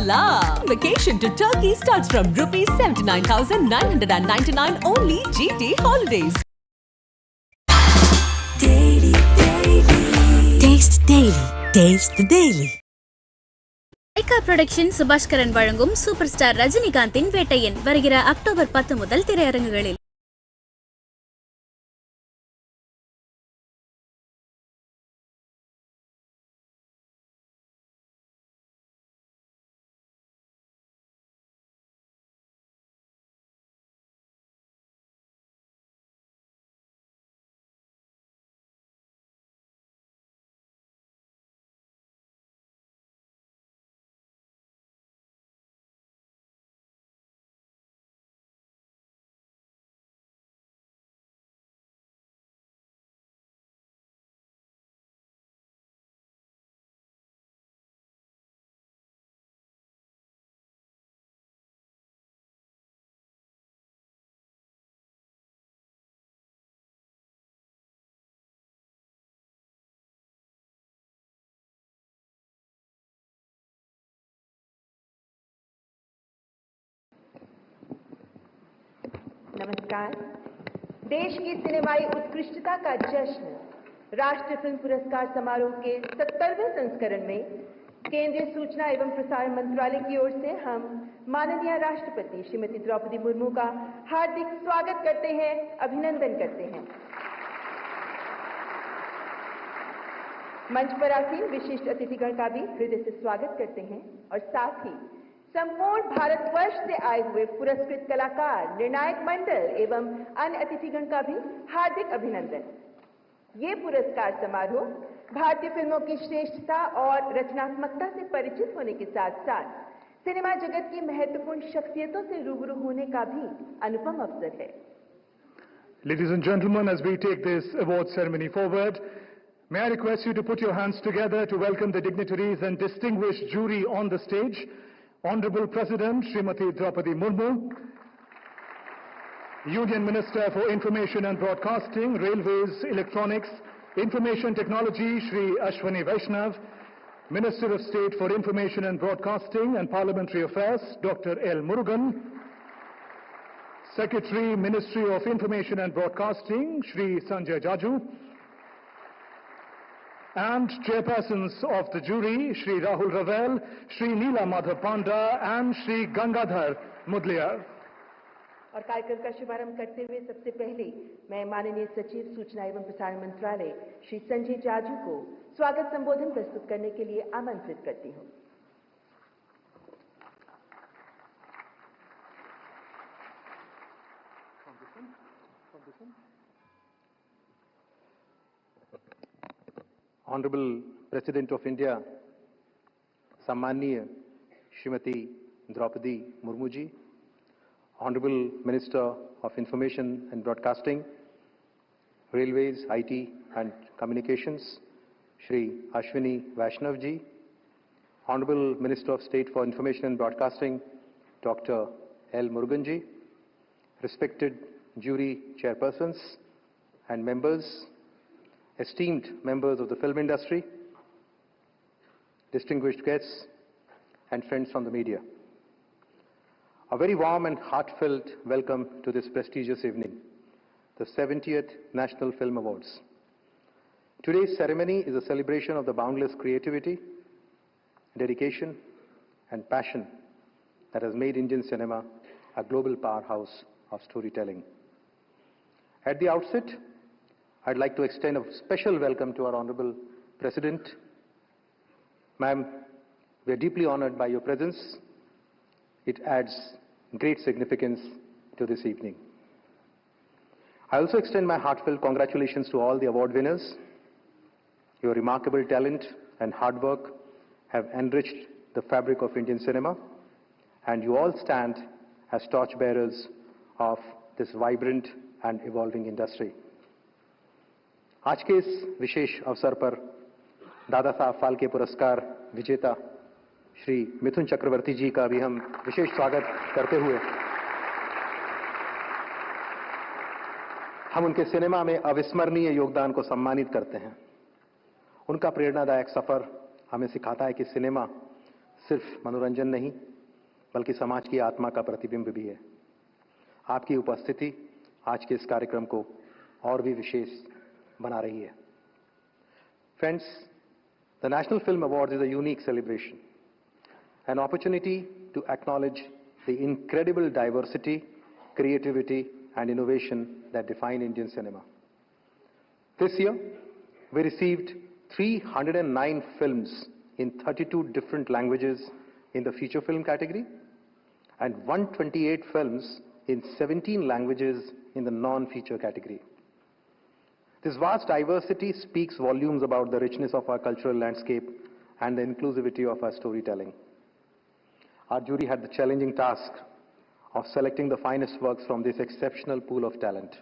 la! Vacation to Turkey starts from rupees 79,999 only GT Holidays. Daily. Taste Daily. Taste the Daily. Lyca production Subaskaran வழங்கும் super star ரஜினிகாந்தின் Vettaiyan வருகிற October 10 முதல் திரையரங்குகளில். नमस्कार। देश की सिनेमाई उत्कृष्टता का जश्न राष्ट्रीय फिल्म पुरस्कार समारोह के 70वें संस्करण में केंद्रीय सूचना एवं प्रसारण मंत्रालय की ओर से हम माननीय राष्ट्रपति श्रीमती द्रौपदी मुर्मू का हार्दिक स्वागत करते हैं, अभिनंदन करते हैं। मंच पर आसीन विशिष्ट अतिथिगण का भी हृदय से स्वागत करते हैं और साथ ही संपूर्ण भारतवर्ष से आए हुए पुरस्कृत कलाकार, निर्णायक मंडल एवं अन्य अतिथिगण का भी हार्दिक अभिनंदन। ये पुरस्कार समारोह भारतीय फिल्मों की श्रेष्ठता और रचनात्मकता से परिचित होने के साथ साथ सिनेमा जगत की महत्वपूर्ण शख्सियतों से रूबरू होने का भी अनुपम अवसर है। Ladies and gentlemen, as we take this award ceremony forward, may I request you to put your hands together to welcome the dignitaries and distinguished jury on the stage. Honorable President Srimati Draupadi Murmu, Union Minister for Information and Broadcasting, Railways, Electronics, Information Technology, Shri Ashwani Vaishnav, Minister of State for Information and Broadcasting and Parliamentary Affairs, Dr. L. Murugan, Secretary, Ministry of Information and Broadcasting, Shri Sanjay Jaju, and chairpersons of the jury, Shri Rahul Ravel, Shri Neela Madhav Panda, and Shri Gangadhar Mudliar. और कार्यक्रम का शुभारंभ करते हुए सबसे पहले मैं माननीय सचिव सूचना एवं प्रसारण मंत्रालय श्री संजय जाजू को स्वागत संबोधन प्रस्तुत करने के लिए आमंत्रित करती हूँ। Honorable President of India, Sammaniya Srimati Draupadi Murmu ji, Honorable Minister of Information and Broadcasting, Railways, IT and Communications, Shri Ashwani Vaishnav ji, Honorable Minister of State for Information and Broadcasting, Dr. L. Murugan ji, respected jury chairpersons and members, esteemed members of the film industry, distinguished guests, and friends from the media. A very warm and heartfelt welcome to this prestigious evening, the 70th National Film Awards. Today's ceremony is a celebration of the boundless creativity, dedication, and passion that has made Indian cinema a global powerhouse of storytelling. At the outset, I'd like to extend a special welcome to our Honorable President. Ma'am, we are deeply honored by your presence. It adds great significance to this evening. I also extend my heartfelt congratulations to all the award winners. Your remarkable talent and hard work have enriched the fabric of Indian cinema, and you all stand as torchbearers of this vibrant and evolving industry. आज के इस विशेष अवसर पर दादा साहब फाल्के पुरस्कार विजेता श्री मिथुन चक्रवर्ती जी का भी हम विशेष स्वागत करते हुए हम उनके सिनेमा में अविस्मरणीय योगदान को सम्मानित करते हैं। उनका प्रेरणादायक सफर हमें सिखाता है कि सिनेमा सिर्फ मनोरंजन नहीं बल्कि समाज की आत्मा का प्रतिबिंब भी है। आपकी उपस्थिति आज के इस कार्यक्रम को और भी विशेष बना रही है। Friends, the National Film Awards is a unique celebration, an opportunity to acknowledge the incredible diversity, creativity, and innovation that define Indian cinema. This year, we received 309 films in 32 different languages in the feature film category and 128 films in 17 languages in the non-feature category. This vast diversity speaks volumes about the richness of our cultural landscape and the inclusivity of our storytelling. Our jury had the challenging task of selecting the finest works from this exceptional pool of talent.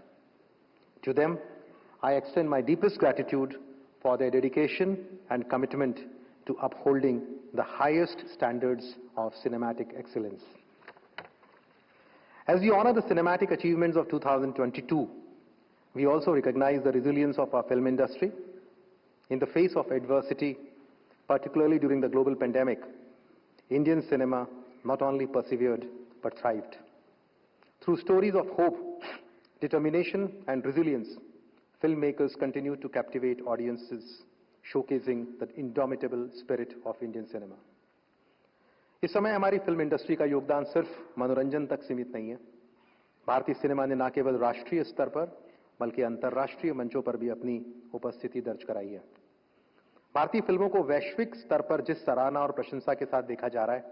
To them, I extend my deepest gratitude for their dedication and commitment to upholding the highest standards of cinematic excellence. As we honor the cinematic achievements of 2022, we also recognize the resilience of our film industry. In the face of adversity, particularly during the global pandemic, Indian cinema not only persevered but thrived. Through stories of hope, determination, and resilience, filmmakers continue to captivate audiences, showcasing the indomitable spirit of Indian cinema. इस समय हमारी film industry का योगदान सिर्फ मनोरंजन तक सीमित नहीं है। भारतीय सिनेमा ने न केवल राष्ट्रीय स्तर पर बल्कि अंतर्राष्ट्रीय मंचों पर भी अपनी उपस्थिति दर्ज कराई है। भारतीय फिल्मों को वैश्विक स्तर पर जिस सराहना और प्रशंसा के साथ देखा जा रहा है,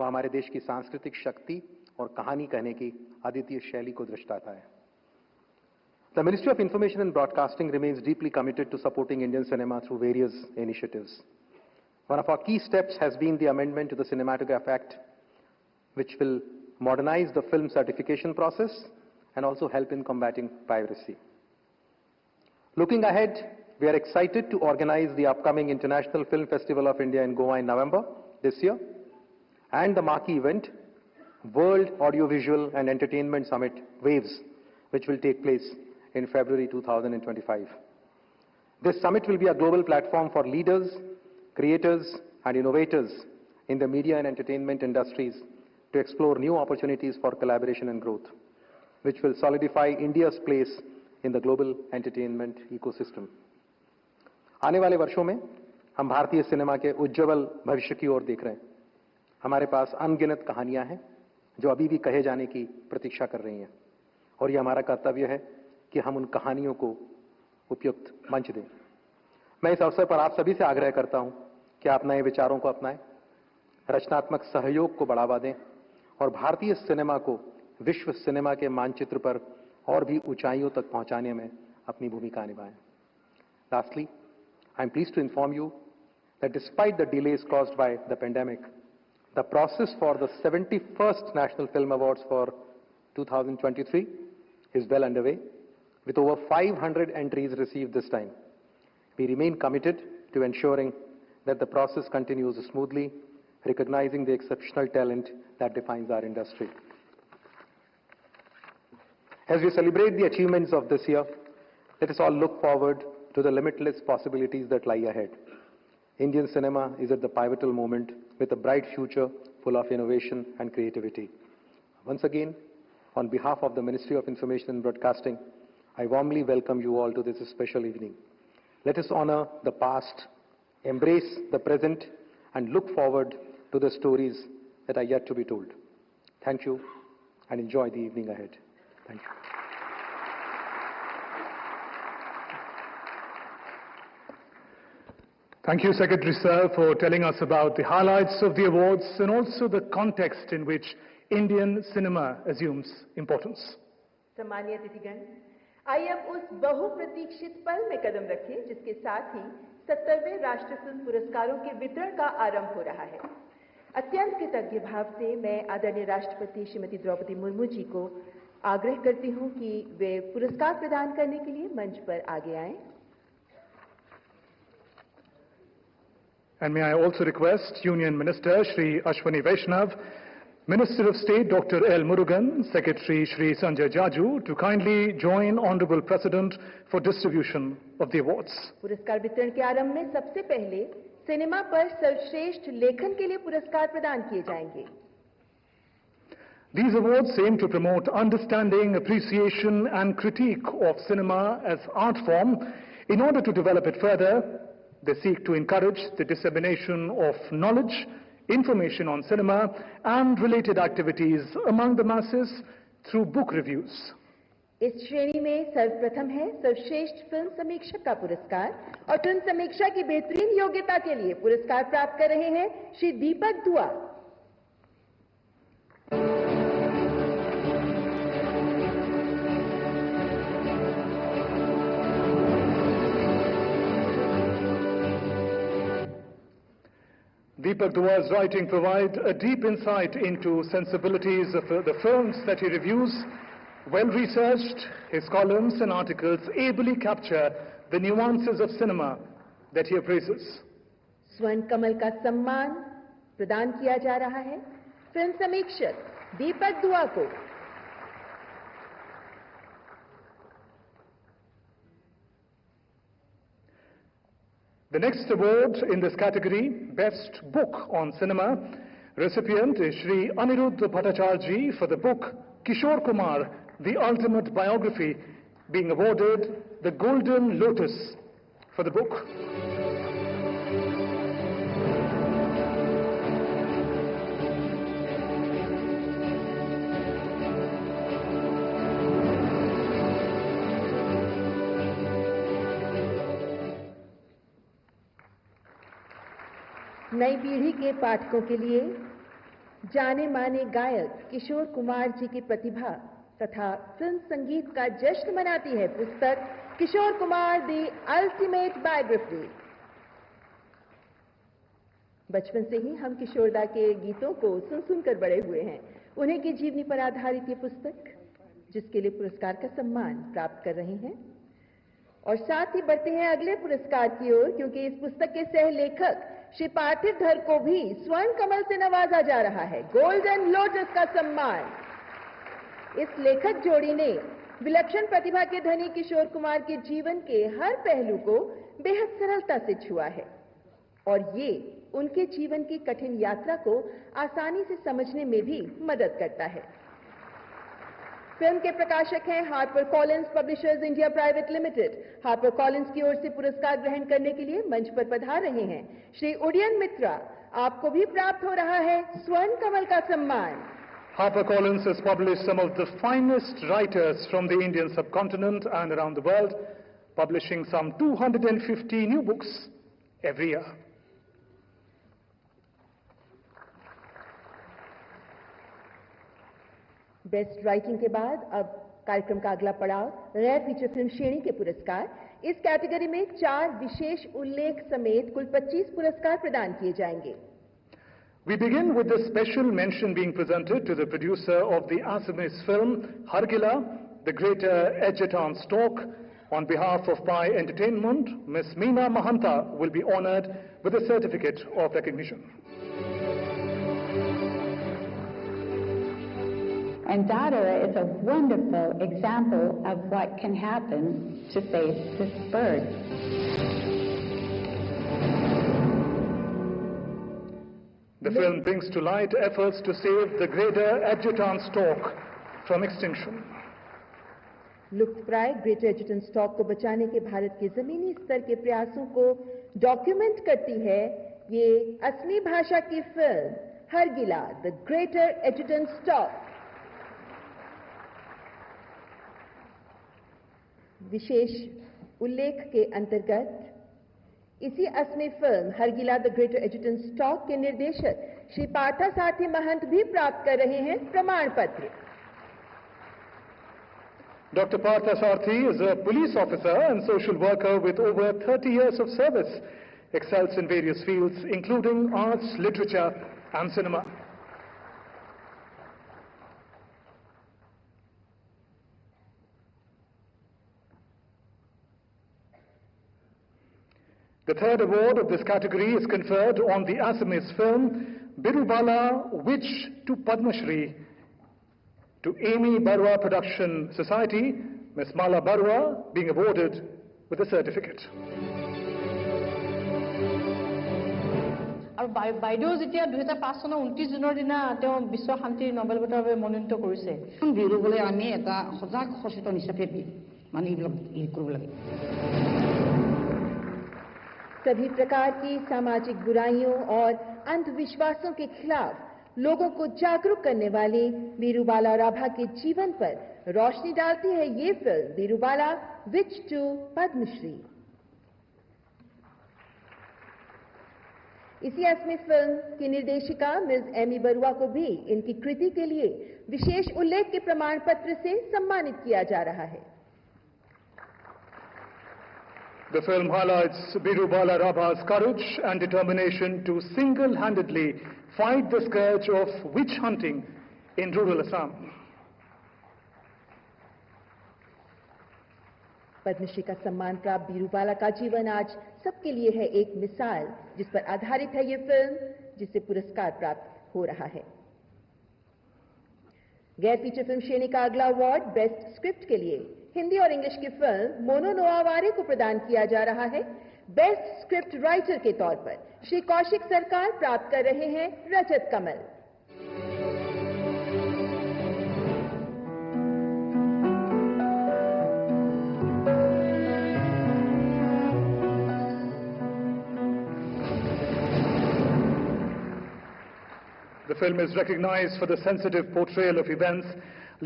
वह हमारे देश की सांस्कृतिक शक्ति और कहानी कहने की अद्वितीय शैली को दर्शाता है। The Ministry of Information and Broadcasting remains deeply committed to supporting Indian cinema through various initiatives. One of our key steps has been the amendment to the Cinematograph Act, which will modernize the film certification process and also help in combating piracy. Looking ahead, we are excited to organize the upcoming International Film Festival of India in Goa in November this year and the marquee event, World Audiovisual and Entertainment Summit WAVES, which will take place in February 2025. This summit will be a global platform for leaders, creators, and innovators in the media and entertainment industries to explore new opportunities for collaboration and growth, which will solidify India's place in the global entertainment ecosystem. आने वाले वर्षों में हम भारतीय cinema के उज्जवल भविष्य की ओर देख रहे हैं। हमारे पास अनगिनत कहानियां हैं जो अभी भी कहे जाने की प्रतीक्षा कर रही हैं, और ये हमारा कर्तव्य है कि हम उन कहानियों को उपयुक्त मंच दें। मैं इस अवसर पर आप सभी से आग्रह करता हूं कि आप नए विचारों को अपनाएं, रचनात्मक सहयोग को बढ़ावा दें और भारतीय सिनेमा को विश्व सिनेमा के मानचित्र पर और भी ऊंचाइयों तक पहुंचाने में अपनी भूमिका निभाएं। Lastly, I am pleased to inform you that despite the delays caused by the pandemic, the process for the 71st National Film Awards for 2023 is well underway, with over 500 entries received this time. We remain committed to ensuring that the process continues smoothly, recognizing the exceptional talent that defines our industry. As we celebrate the achievements of this year, let us all look forward to the limitless possibilities that lie ahead. Indian cinema is at the pivotal moment with a bright future full of innovation and creativity. Once again, on behalf of the Ministry of Information and Broadcasting, I warmly welcome you all to this special evening. Let us honor the past, embrace the present, and look forward to the stories that are yet to be told. Thank you, and enjoy the evening ahead. Thank you. Thank you, Secretary Sir, for telling us about the highlights of the awards and also the context in which Indian cinema assumes importance. सम्मानीय अतिथिगण, आइए अब उस बहुप्रतीक्षित पल में कदम रखें जिसके साथ ही 70वें राष्ट्रीय फिल्म पुरस्कारों के वितरण का आरंभ हो रहा है। अत्यंत कृतज्ञ भाव से मैं आदरणीय राष्ट्रपति श्रीमती द्रौपदी मुर्मू जी को आग्रह करती हूं कि वे पुरस्कार प्रदान करने के लिए मंच पर आगे आएं। And may I also request Union Minister Shri Ashwini Vaishnav, Minister of State Dr. L. Murugan, Secretary Shri Sanjay Jaju to kindly join Honorable President for distribution of the awards. पुरस्कार वितरण के आरंभ में सबसे पहले सिनेमा पर सर्वश्रेष्ठ लेखन के लिए पुरस्कार प्रदान किए जाएंगे। These awards aim to promote understanding, appreciation and critique of cinema as art form. In order to develop it further, they seek to encourage the dissemination of knowledge, information on cinema and related activities among the masses through book reviews. इस श्रेणी में सर्वप्रथम है सर्वश्रेष्ठ film समीक्षक का पुरस्कार और फिल्म समीक्षा की बेहतरीन योग्यता के लिए पुरस्कार प्राप्त कर रहे हैं श्री दीपक दुआ। Deepak Dua's writing provides a deep insight into sensibilities of the films that he reviews. Well-researched, his columns and articles ably capture the nuances of cinema that he appraises. स्वर्ण कमल का सम्मान प्रदान किया जा रहा है फिल्म समीक्षक दीपक दुआ को। The next award in this category, Best Book on Cinema, recipient is Shri Aniruddha Bhattacharya for the book Kishore Kumar, The Ultimate Biography, being awarded the Golden Lotus for the book. नई पीढ़ी के पाठकों के लिए जाने माने गायक किशोर कुमार जी की प्रतिभा तथा फिल्म संगीत का जश्न मनाती है पुस्तक Kishore Kumar the ultimate biography. बचपन से ही हम किशोरदा के गीतों को सुन सुनकर बड़े हुए हैं। उन्हीं की जीवनी पर आधारित ये पुस्तक जिसके लिए पुरस्कार का सम्मान प्राप्त कर रहे हैं। और साथ ही बढ़ते हैं अगले पुरस्कार की ओर, क्योंकि इस पुस्तक के सह लेखक श्री पार्थिव धर को भी स्वर्ण कमल से नवाजा जा रहा है, गोल्डन लोटस का सम्मान। इस लेखक जोड़ी ने विलक्षण प्रतिभा के धनी किशोर कुमार के जीवन के हर पहलू को बेहद सरलता से छुआ है और ये उनके जीवन की कठिन यात्रा को आसानी से समझने में भी मदद करता है। फिल्म के प्रकाशक हैं Harper Collins publishers India private limited. Harper Collins की ओर से पुरस्कार ग्रहण करने के लिए मंच पर पधार रहे हैं श्री उडियन मित्रा। आपको भी प्राप्त हो रहा है स्वर्ण कमल का सम्मान। HarperCollins has published some of the finest writers from the Indian subcontinent and around the world, publishing some 250 new books every year. Best writing के बाद अब कार्यक्रम का अगला पड़ाव रेयर फीचर फिल्म श्रेणी के पुरस्कार। इस कैटेगरी में 4 विशेष उल्लेख समेत कुल 25 पुरस्कार प्रदान किए जाएंगे। We begin with the special mention being presented to the producer of the Assamese film Hargila, the greater Edgerton Stock. On behalf of Pi Entertainment, Ms. Meena Mahanta will be honored with a certificate of recognition. And Dada is a wonderful example of what can happen to save this bird. The film brings to light efforts to save the greater Advertisements stock from extinction. लुप्तप्राय greater एडजर्टन stock को बचाने के भारत के जमीनी स्तर के प्रयासों को डॉक्यूमेंट करती है ये असमी भाषा की फिल्म हरगिला, द ग्रेटर एडजर्टन स्टॉक। विशेष उल्लेख के अंतर्गत इसी असमी फिल्म हरगिला द ग्रेटर एडजर्टन स्टॉक के निर्देशक श्री पार्था सारथी महंत भी प्राप्त कर रहे हैं प्रमाण पत्र। Dr. Partha Sarathy is a police officer and social worker with over 30 years of service. Excels in various fields, including arts, literature, and cinema. The third award of this category is conferred on the Assamese film Birubala Witch to Padma Shri to Amy Barua Production Society, Ms. Mala Barua being awarded with a certificate. আৰু বাইদেউ যেতিয়া 2005 চনৰ 29 জুনৰ দিনা তেওঁ বিশ্ব শান্তিৰ Nobel বঁটাৰ বাবে মনোনীত কৰিছে বিৰোধলৈ আমি এটা সজাগ সচেতন হিচাপে মানে এইবিলাক কৰিব লাগে सभी प्रकार की सामाजिक बुराइयों और अंधविश्वासों के खिलाफ लोगों को जागरूक करने वाली बीरूबाला राभा के जीवन पर रोशनी डालती है ये फिल्म बीरूबाला विच टू पद्मश्री। इसी असमी फिल्म की निर्देशिका मिस एमी बरुआ को भी इनकी कृति के लिए विशेष उल्लेख के प्रमाण पत्र से सम्मानित किया जा रहा है। The film highlights Birubala Rabha's courage and determination to single-handedly fight the scourge of witch hunting in rural Assam. Padmashri का सम्मान प्राप्त बीरूबाला का जीवन आज सबके लिए है एक मिसाल जिस पर आधारित है ये फिल्म जिसे पुरस्कार प्राप्त हो रहा है। गैर फीचर फिल्म श्रेणी का अगला अवार्ड बेस्ट स्क्रिप्ट के लिए हिंदी और इंग्लिश की फिल्म मेनोन को प्रदान किया जा रहा है। बेस्ट स्क्रिप्ट राइटर के तौर पर श्री कौशिक सरकार प्राप्त कर रहे हैं रजत कमल। The film is recognized for the sensitive portrayal of events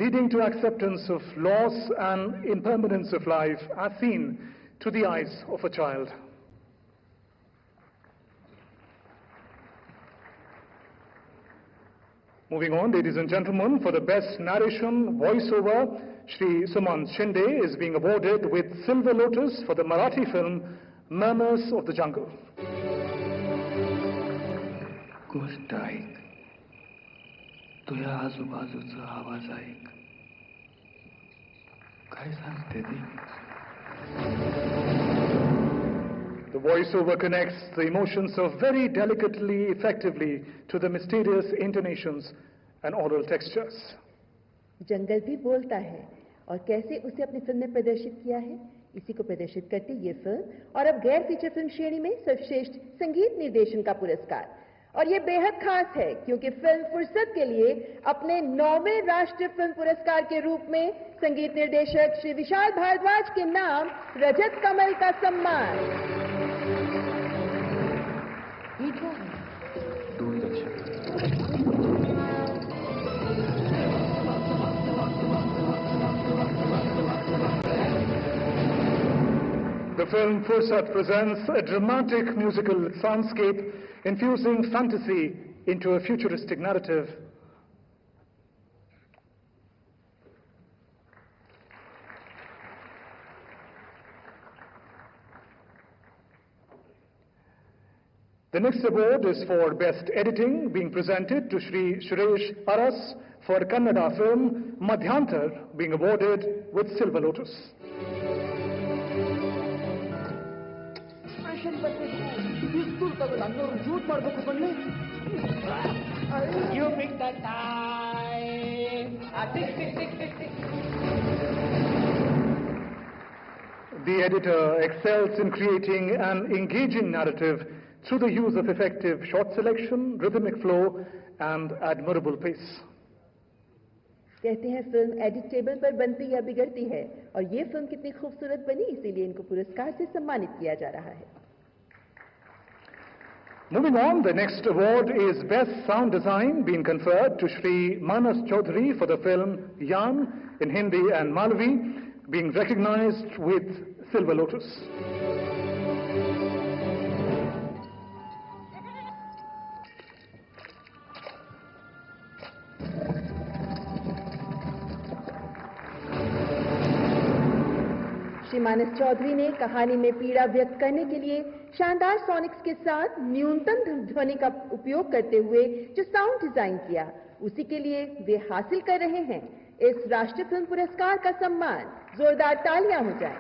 leading to acceptance of loss and impermanence of life as seen to the eyes of a child. Moving on, ladies and gentlemen, for the best narration voiceover, Shri Sumant Shinde is being awarded with Silver Lotus for the Marathi film Murmurs of the Jungle. गोष्ट ऐक तुझ्या आजूबाजूचा आवाज ऐक काय सांगते ती The voiceover connects the emotions of very delicately, effectively to the mysterious intonations and oral textures. जंगल भी बोलता है और कैसे उसे अपनी फिल्म में प्रदर्शित किया है इसी को प्रदर्शित करती ये फिल्म और अब गैर फीचर फिल्म श्रेणी में सर्वश्रेष्ठ संगीत निर्देशन का पुरस्कार। और ये बेहद खास है क्योंकि फिल्म फुर्सत के लिए अपने 9वें राष्ट्रीय फिल्म पुरस्कार के रूप में संगीत निर्देशक श्री विशाल भारद्वाज के नाम रजत कमल का सम्मान। The film Fursat presents a dramatic musical soundscape infusing fantasy into a futuristic narrative. The next award is for Best Editing, being presented to Shri Suresh Aras for Kannada film Madhyantar, being awarded with Silver Lotus. You pick the time. The editor excels in creating an engaging narrative through the use of effective shot selection, rhythmic flow, and admirable pace. कहते हैं film edit table पर बनती या बिगड़ती है और ये film कितनी खूबसूरत बनी इसीलिए इनको पुरस्कार से सम्मानित किया जा रहा है। Moving on, the next award is Best Sound Design, being conferred to Shri Manas Chaudhary for the film Yan in Hindi and Malavi, being recognized with Silver Lotus. Shri मानस चौधरी ने कहानी में पीड़ा व्यक्त करने के लिए शानदार सोनिक्स के साथ न्यूनतम ध्वनि का उपयोग करते हुए जो साउंड डिजाइन किया उसी के लिए वे हासिल कर रहे हैं इस राष्ट्रीय फिल्म पुरस्कार का सम्मान। जोरदार तालियां हो जाए।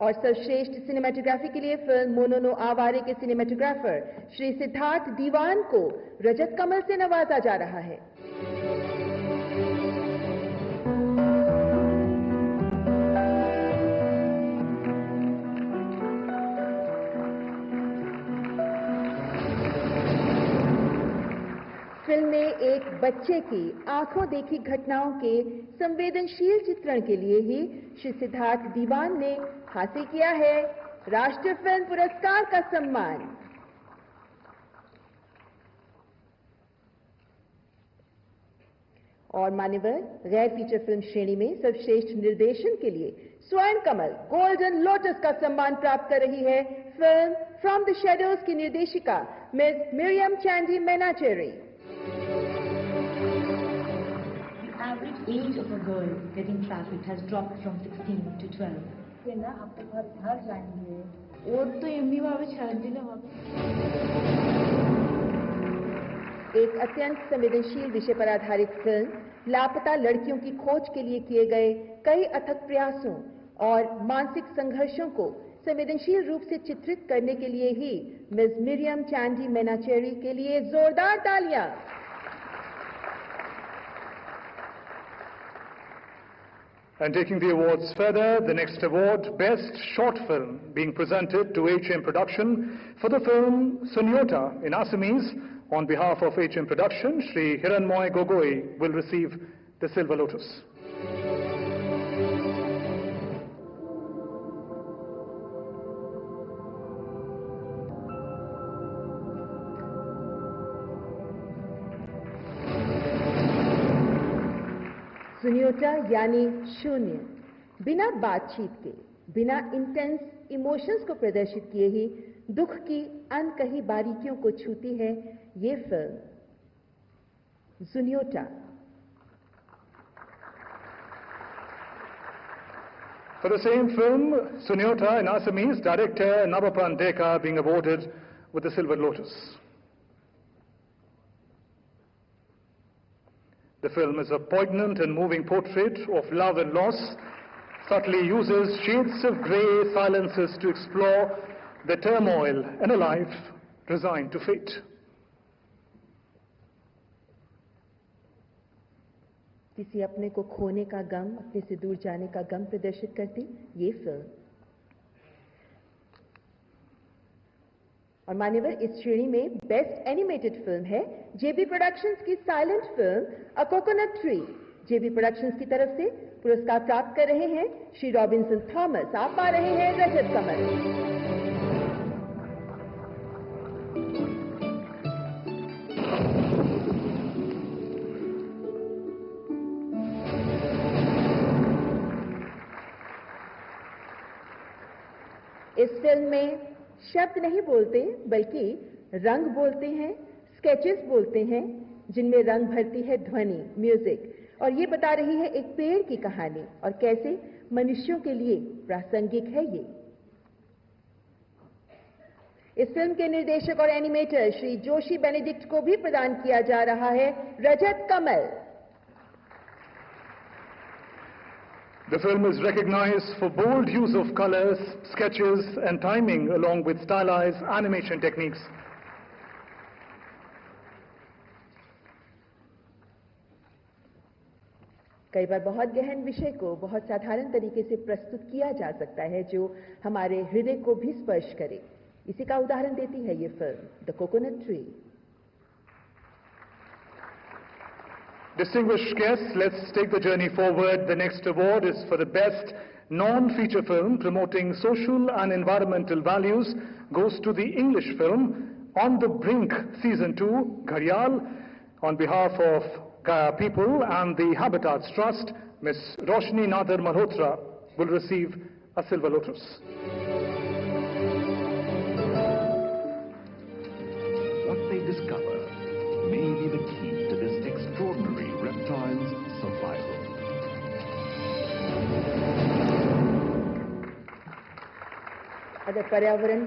और सर्वश्रेष्ठ सिनेमेटोग्राफी के लिए फिल्म मोनोनो आवारे के सिनेमेटोग्राफर श्री सिद्धार्थ दीवान को रजत कमल से नवाजा जा रहा है। एक बच्चे की आंखों देखी घटनाओं के संवेदनशील चित्रण के लिए ही श्री सिद्धार्थ दीवान ने हासिल किया है राष्ट्रीय फिल्म पुरस्कार का सम्मान। और मान्यवर गैर फीचर फिल्म श्रेणी में सर्वश्रेष्ठ निर्देशन के लिए स्वर्ण कमल गोल्डन लोटस का सम्मान प्राप्त कर रही है फिल्म फ्रॉम द शैडोज की निर्देशिका miss Miriam Chandy Menacherry. The average age of a girl getting trafficked has dropped from 16 to 12. ना आप तो बहुत घर जाएंगे और तो एमबी भाभी छाड़ी ना एक अत्यंत संवेदनशील विषय पर आधारित फिल्म लापता लड़कियों की खोज के लिए किए गए कई अथक प्रयासों और मानसिक संघर्षों को संवेदनशील रूप से चित्रित करने के लिए ही मिस मिरियम चैंडी मेनाचेरी के लिए जोरदार तालियां। And taking the awards further, the next award, Best Short Film, being presented to HM Production for the film Sunyota in Assamese. On behalf of HM Production, Shri Hiranmoy Gogoi will receive the Silver Lotus. सुन्योटा यानी शून्य, बिना बातचीत के, बिना intense emotions को प्रदर्शित किए ही दुख की अनकही बारीकियों को छूती है ये film सुन्योटा। For the same film, Sunyota in Assamese, director Navapan Deka being awarded with the Silver Lotus. The film is a poignant and moving portrait of love and loss, subtly uses shades of grey silences to explore the turmoil in a life resigned to fate. किसी अपने को खोने का गम, अपने से दूर जाने का गम प्रदर्शित करती ये फिल्म। और मान्यवर इस श्रेणी में बेस्ट एनिमेटेड फिल्म है जेबी प्रोडक्शंस की silent film a coconut tree. JB productions की तरफ से पुरस्कार प्राप्त कर रहे हैं श्री रॉबिन्सन थॉमस। आप पा रहे हैं रजत कमल। इस फिल्म में शब्द नहीं बोलते बल्कि रंग बोलते हैं, स्केचेस बोलते हैं जिनमें रंग भरती है ध्वनि, म्यूजिक। और ये बता रही है एक पेड़ की कहानी और कैसे मनुष्यों के लिए प्रासंगिक है ये। इस फिल्म के निर्देशक और एनिमेटर श्री जोशी बेनेडिक्ट को भी प्रदान किया जा रहा है रजत कमल। The film is recognized for bold use of colors, sketches and timing along with stylized animation techniques. कई बार बहुत गहन विषय को बहुत साधारण तरीके से प्रस्तुत किया जा सकता है जो हमारे हृदय को भी स्पर्श करे। इसी का उदाहरण देती है ये film the coconut tree. Distinguished guests, let's take the journey forward. The next award is for the best non-feature film promoting social and environmental values. Goes to the English film On the Brink Season 2, Gharyal. On behalf of Gaya People and the Habitats Trust, Ms. Roshni Nadar Malhotra will receive a Silver Lotus. What they discover may be the key to this extraordinary reptile's survival. अगर पर्यावरण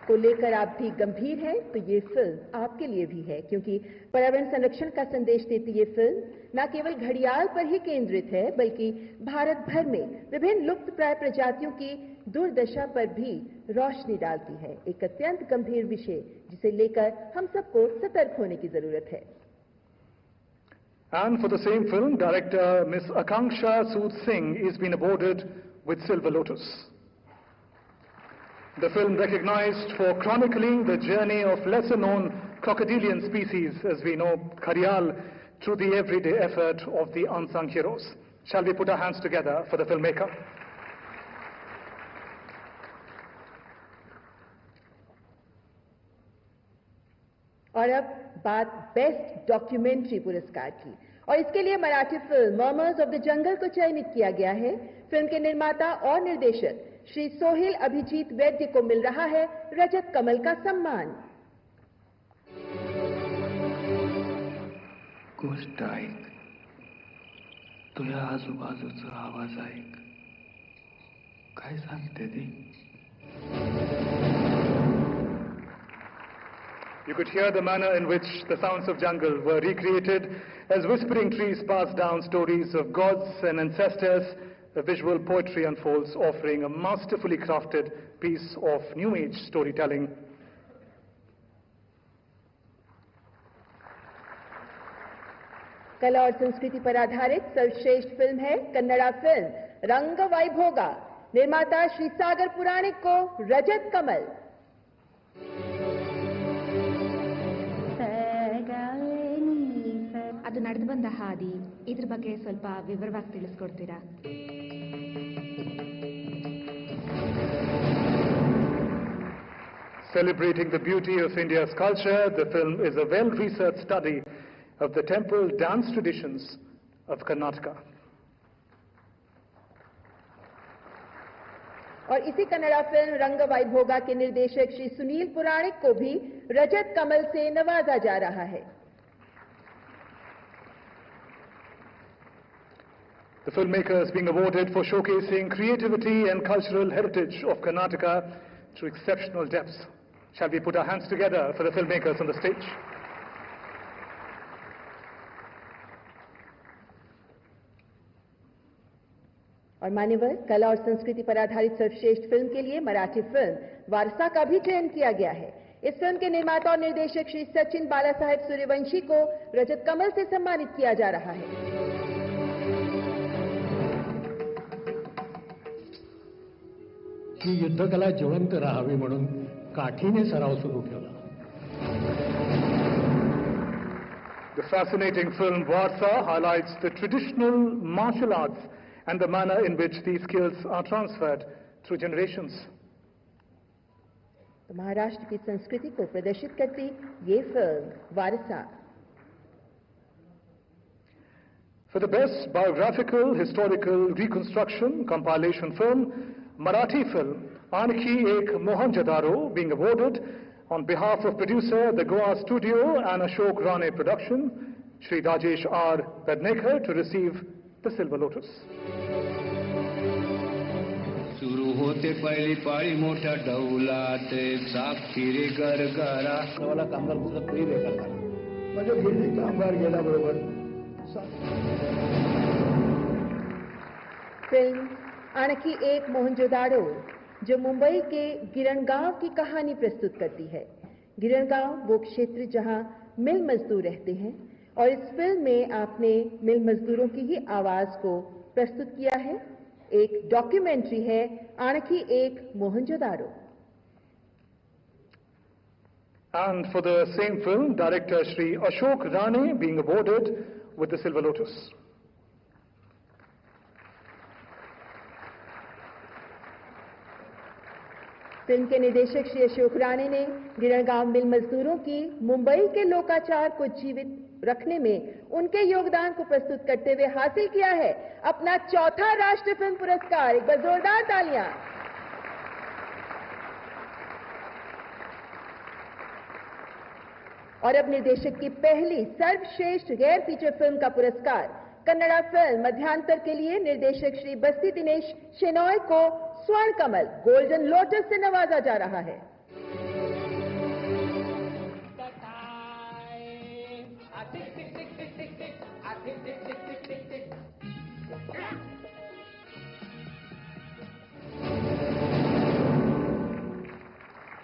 को लेकर आप भी गंभीर हैं तो ये फिल्म आपके लिए भी है, क्योंकि पर्यावरण संरक्षण का संदेश देती ये फिल्म न केवल घड़ियाल पर ही केंद्रित है बल्कि भारत भर में विभिन्न लुप्तप्राय प्रजातियों की दुर्दशा पर भी रोशनी डालती है। एक अत्यंत गंभीर विषय जिसे लेकर हम सबको सतर्क होने की जरूरत है। And for the same film, director Ms. Akanksha Sood Singh is been awarded with Silver Lotus. The film recognized for chronicling the journey of lesser-known crocodilian species, as we know, Gharial, through the everyday effort of the unsung heroes. Shall we put our hands together for the filmmaker? और अब बात best documentary पुरस्कार की, और इसके लिए Marathi film murmurs of the jungle को चयनित किया गया है। फिल्म के निर्माता और निर्देशक श्री सोहेल अभिजीत वैद्य को मिल रहा है रजत कमल का सम्मान। गोष्ट ऐक, तुझ्या आजूबाजूचा आवाज ऐक, काय सांगते ती? You could hear the manner in which the sounds of jungle were recreated as whispering trees pass down stories of gods and ancestors. A visual poetry unfolds, offering a masterfully crafted piece of new age storytelling. कला और संस्कृति पर आधारित सर्वश्रेष्ठ film है Kannada film रंग वैभोगा। निर्माता श्री सागर पुराणिक को रजत कमल। ಅದು ನಡೆದು ಬಂದ ಹಾದಿ, ಇದ್ರ ಬಗ್ಗೆ ಸ್ವಲ್ಪ ವಿವರವಾಗಿ ತಿಳಿಸ್ಕೊಡ್ತೀರಾ? Celebrating the beauty of India's culture, the film is a well-researched study of the temple dance traditions of Karnataka. और इसी कन्नड़ा फिल्म रंग वैभोगा के निर्देशक श्री सुनील पुराणिक को भी रजत कमल से नवाजा जा रहा है। The filmmaker is being awarded for showcasing creativity and cultural heritage of Karnataka to exceptional depths. Shall we put our hands together for the filmmakers on the stage? और मान्यवर, कला और संस्कृति पर आधारित सर्वश्रेष्ठ फिल्म के लिए मराठी फिल्म वारसा का भी चयन किया गया है। इस फिल्म के निर्माता और निर्देशक श्री सचिन बालासाहेब सूर्यवंशी को रजत कमल से सम्मानित किया जा रहा है। ही युद्धकला जिवंत राहावी म्हणून काठीने सराव सुरू केला। The fascinating film Varsa highlights the traditional martial arts and the manner in which these skills are transferred through generations. तो महाराष्ट्र की संस्कृति को प्रदर्शित करती ये film Warsaw. For the best biographical, historical reconstruction compilation film, Marathi film Anki Ek Mohenjo-daro being awarded on behalf of producer the Goa Studio and Ashok Rane Production, Shri Rajesh R. Pednekar to receive the Silver Lotus. सुरू होते पहिली पाळी मोठ्या डौलात साक्षी रे गरगरा मला कामगार तुझा प्रिय बेकार म्हणजे गेली कामगार गेल्याबरोबर फिल्म आणखी एक मोहनजोदाड़ो जो मुंबई के गिरणगांव की कहानी प्रस्तुत करती है। गिरणगांव वो क्षेत्र जहां मिल मजदूर रहते हैं और इस फिल्म में आपने मिल मजदूरों की ही आवाज को प्रस्तुत किया है। एक डॉक्यूमेंट्री है आणखी एक Mohenjodaro. And for the same film, director Shri Ashok Rane being awarded with the Silver Lotus. Film के निर्देशक श्री अशोक राणे ने गिरणगांव मिल मजदूरों की मुंबई के लोकाचार को जीवित रखने में उनके योगदान को प्रस्तुत करते हुए हासिल किया है अपना चौथा राष्ट्रीय फिल्म पुरस्कार। एक बार जोरदार तालियां। और अब निर्देशक की पहली सर्वश्रेष्ठ गैर फीचर फिल्म का पुरस्कार कन्नड़ा फिल्म मध्यांतर के लिए निर्देशक श्री बस्ती दिनेश शेनॉय को स्वर्ण कमल गोल्डन लोटस से नवाजा जा रहा है।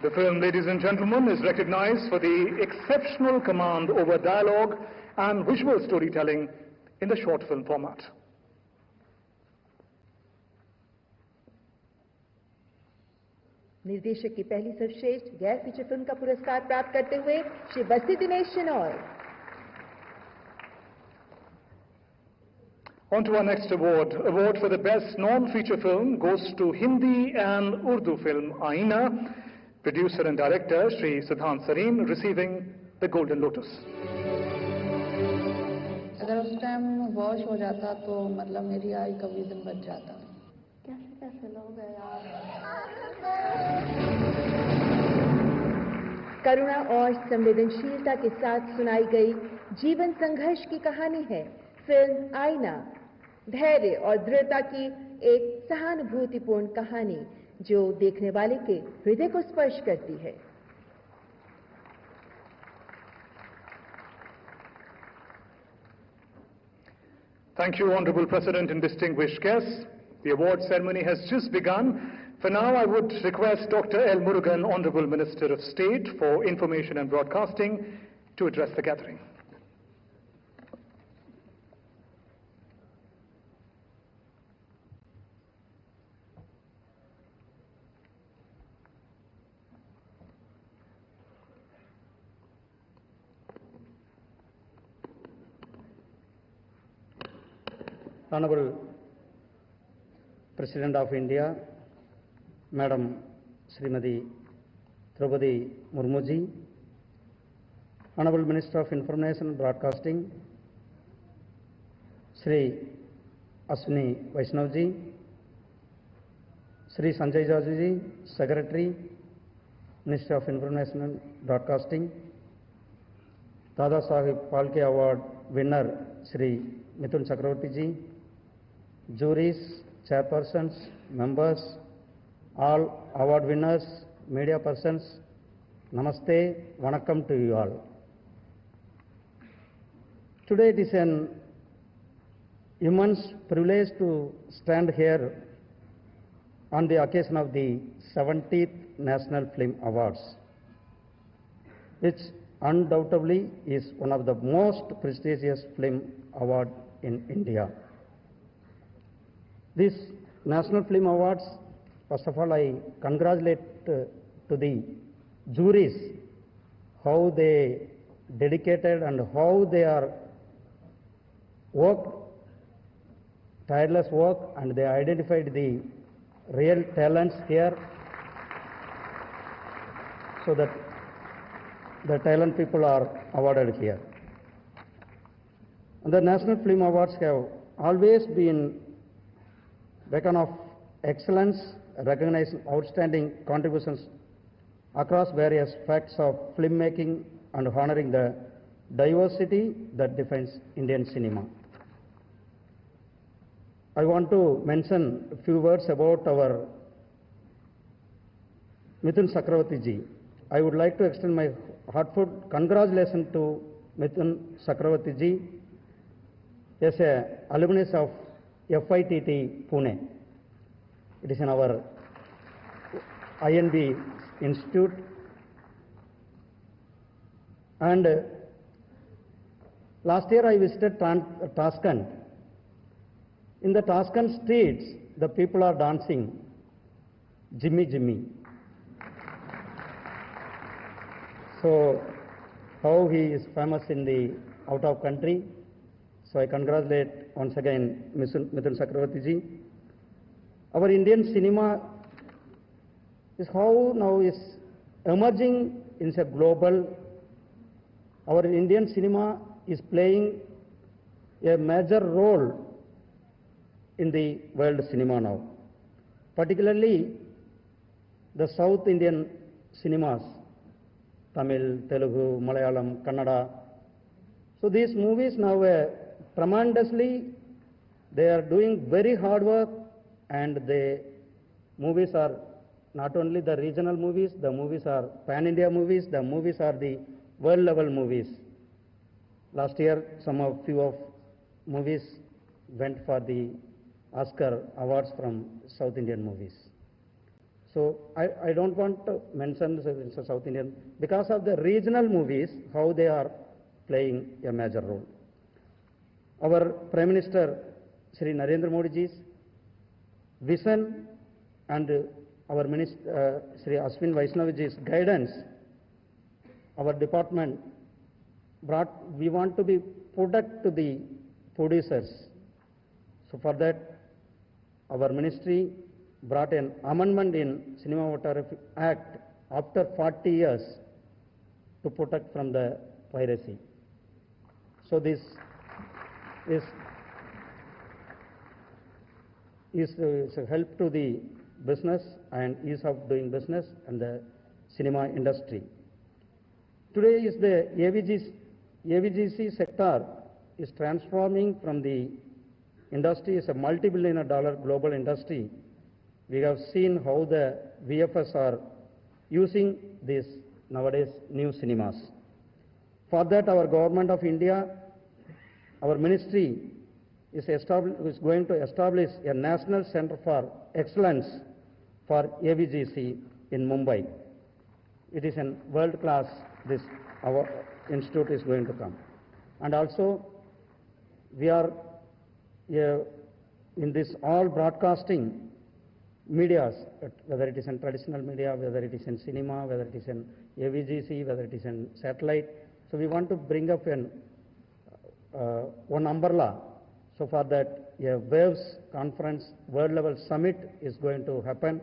The film, ladies and gentlemen, is recognized for the exceptional command over dialogue and visual storytelling in the short film format. निर्देशक की पहली सर्वश्रेष्ठ गैर फीचर फिल्म का पुरस्कार प्राप्त करते हुए श्री बस्ती Dinesh Sonar. On to our next award. Award for the best non-feature film goes to Hindi and Urdu film Aina. Producer and director Shri Siddhant Sareen receiving the Golden Lotus. अगर उस टाइम वॉश हो जाता तो मतलब मेरी आई का विजन बच जाता। कैसे कैसे लोग हैं यार। करुणा और संवेदनशीलता के साथ सुनाई गई जीवन संघर्ष की कहानी है फिल्म आईना। धैर्य और दृढ़ता की एक सहानुभूतिपूर्ण कहानी जो देखने वाले के हृदय को स्पर्श करती है। Thank you, Honorable President and distinguished guests. The award ceremony has just begun. For now, I would request Dr. L. Murugan, Honorable Minister of State for Information and Broadcasting, to address the gathering. Honorable President of India, Madam Srimati Draupadi Murmuji, Honorable Minister of Information and Broadcasting, Sri Ashwini Vaishnavji, Sri Sanjay Jajuji, Secretary, Minister of Information and Broadcasting, Dadasaheb Phalke Award winner Sri Mithun Chakravarti ji, juries, chairpersons, members, all award winners, media persons, namaste, vanakkam to you all. Today it is an immense privilege to stand here on the occasion of the 70th National Film Awards, which undoubtedly is one of the most prestigious film award in India. These National Film Awards, first of all, I congratulate to the juries, how they dedicated and how they are worked, tireless work, and they identified the real talents here, so that the talent people are awarded here. And the National Film Awards have always been beacon of excellence, recognizing outstanding contributions across various facets of filmmaking and honoring the diversity that defines Indian cinema. I want to mention a few words about our Mithun Chakravarti ji. I would like to extend my heartfelt congratulations to Mithun Chakravarti ji as an alumnus of FITT Pune. It is in our INB Institute. And last year I visited Tashkent. In the Tashkent streets, the people are dancing Jimmy Jimmy. So how he is famous in the out of country. So I congratulate once again Mithun Chakravarti ji. Our Indian cinema is how now is emerging in a global. Our Indian cinema is playing a major role in the world cinema now. Particularly the South Indian cinemas, Tamil, Telugu, Malayalam, Kannada. So these movies now tremendously, they are doing very hard work, and the movies are not only the regional movies, the movies are pan-India movies, the movies are the world level movies. Last year, few of movies went for the Oscar awards from South Indian movies. So I don't want to mention South Indian because of the regional movies, how they are playing a major role. Our Prime Minister Shri Narendra Modi ji's vision and our Minister, Sri Ashwin Vaishnaviji's guidance, our department we want to be product to the producers. So for that, our ministry brought an amendment in Cinematography Act after 40 years to protect from the piracy. So this is a help to the business and ease of doing business and the cinema industry. Today is the AVGC sector is transforming from the industry is a multi-billion-dollar global industry. We have seen how the VFS are using these nowadays new cinemas. For that, our government of India, our ministry is going to establish a national center for excellence for AVGC in Mumbai. It is a world-class, our institute is going to come. And also, we are in this all broadcasting medias, whether it is in traditional media, whether it is in cinema, whether it is in AVGC, whether it is in satellite. So we want to bring up one umbrella. So for that, a WAVES conference, world level summit is going to happen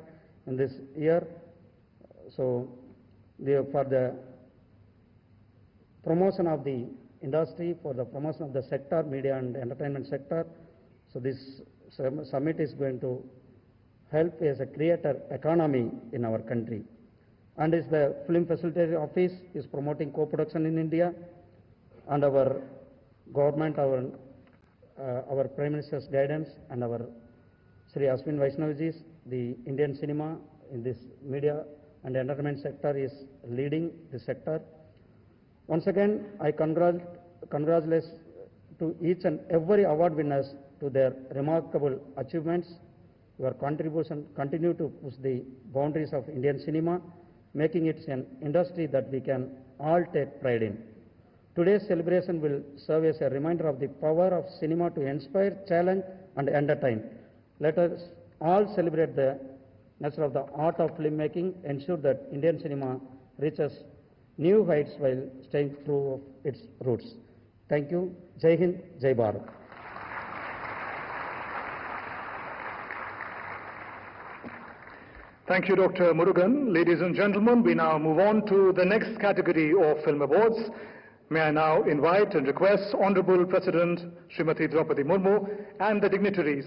in this year. So for the promotion of the industry, for the promotion of the sector, media and entertainment sector. So this summit is going to help as a creator economy in our country. And is the Film Facilitator Office is promoting co-production in India, and our government, our Prime Minister's guidance and our Sri Ashwin Vaishnaviji's, the Indian cinema in this media and entertainment sector is leading the sector. Once again, I congratulate to each and every award winners to their remarkable achievements. Your contribution continue to push the boundaries of Indian cinema, making it an industry that we can all take pride in. Today's celebration will serve as a reminder of the power of cinema to inspire, challenge and entertain. Let us all celebrate the nature of the art of filmmaking, ensure that Indian cinema reaches new heights while staying true of its roots. Thank you. Jai Hind, Jai Bharat. Thank you, Dr. Murugan. Ladies and gentlemen, we now move on to the next category of film awards. May I now invite and request Honorable President Srimati Draupadi Murmu and the dignitaries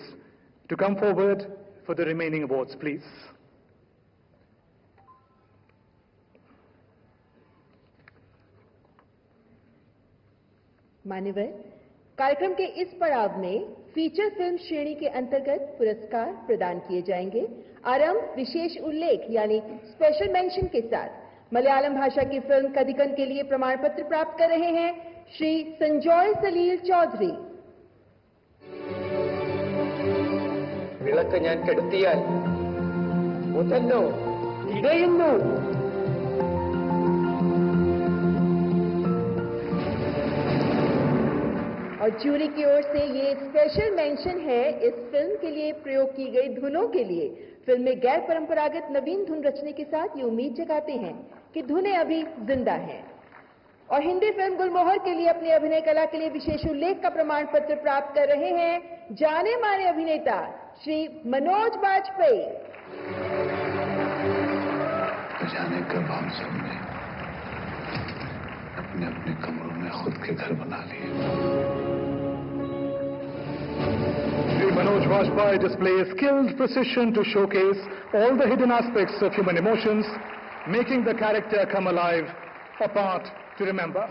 to come forward for the remaining awards, please. मान्यवर, कार्यक्रम के इस पड़ाव में feature film श्रेणी के अंतर्गत पुरस्कार प्रदान किए जाएंगे। आरंभ विशेष उल्लेख यानी स्पेशल मेंशन के साथ मलयालम भाषा की फिल्म कदिकन के लिए प्रमाण पत्र प्राप्त कर रहे हैं श्री संजॉय सलील चौधरी। വിളക്ക് ഞാൻ കെടുത്തിയാൽ മുതല്ലോ ഇടയുന്നു. और जूरी की ओर से ये स्पेशल मेंशन है इस फिल्म के लिए प्रयोग की गई धुनों के लिए। फिल्म में गैर परंपरागत नवीन धुन रचने के साथ ये उम्मीद जगाते हैं कि धुनें अभी जिंदा हैं। और हिंदी फिल्म गुलमोहर के लिए अपनी अभिनय कला के लिए विशेष उल्लेख का प्रमाण पत्र प्राप्त कर रहे हैं जाने माने अभिनेता श्री मनोज वाजपेयी। जाने कब हम सबने अपने अपने कमरों में खुद के घर बना लिए। Shri Manoj Vajpayee displays skilled precision to showcase all the hidden aspects of human emotions, making the character come alive, a part to remember.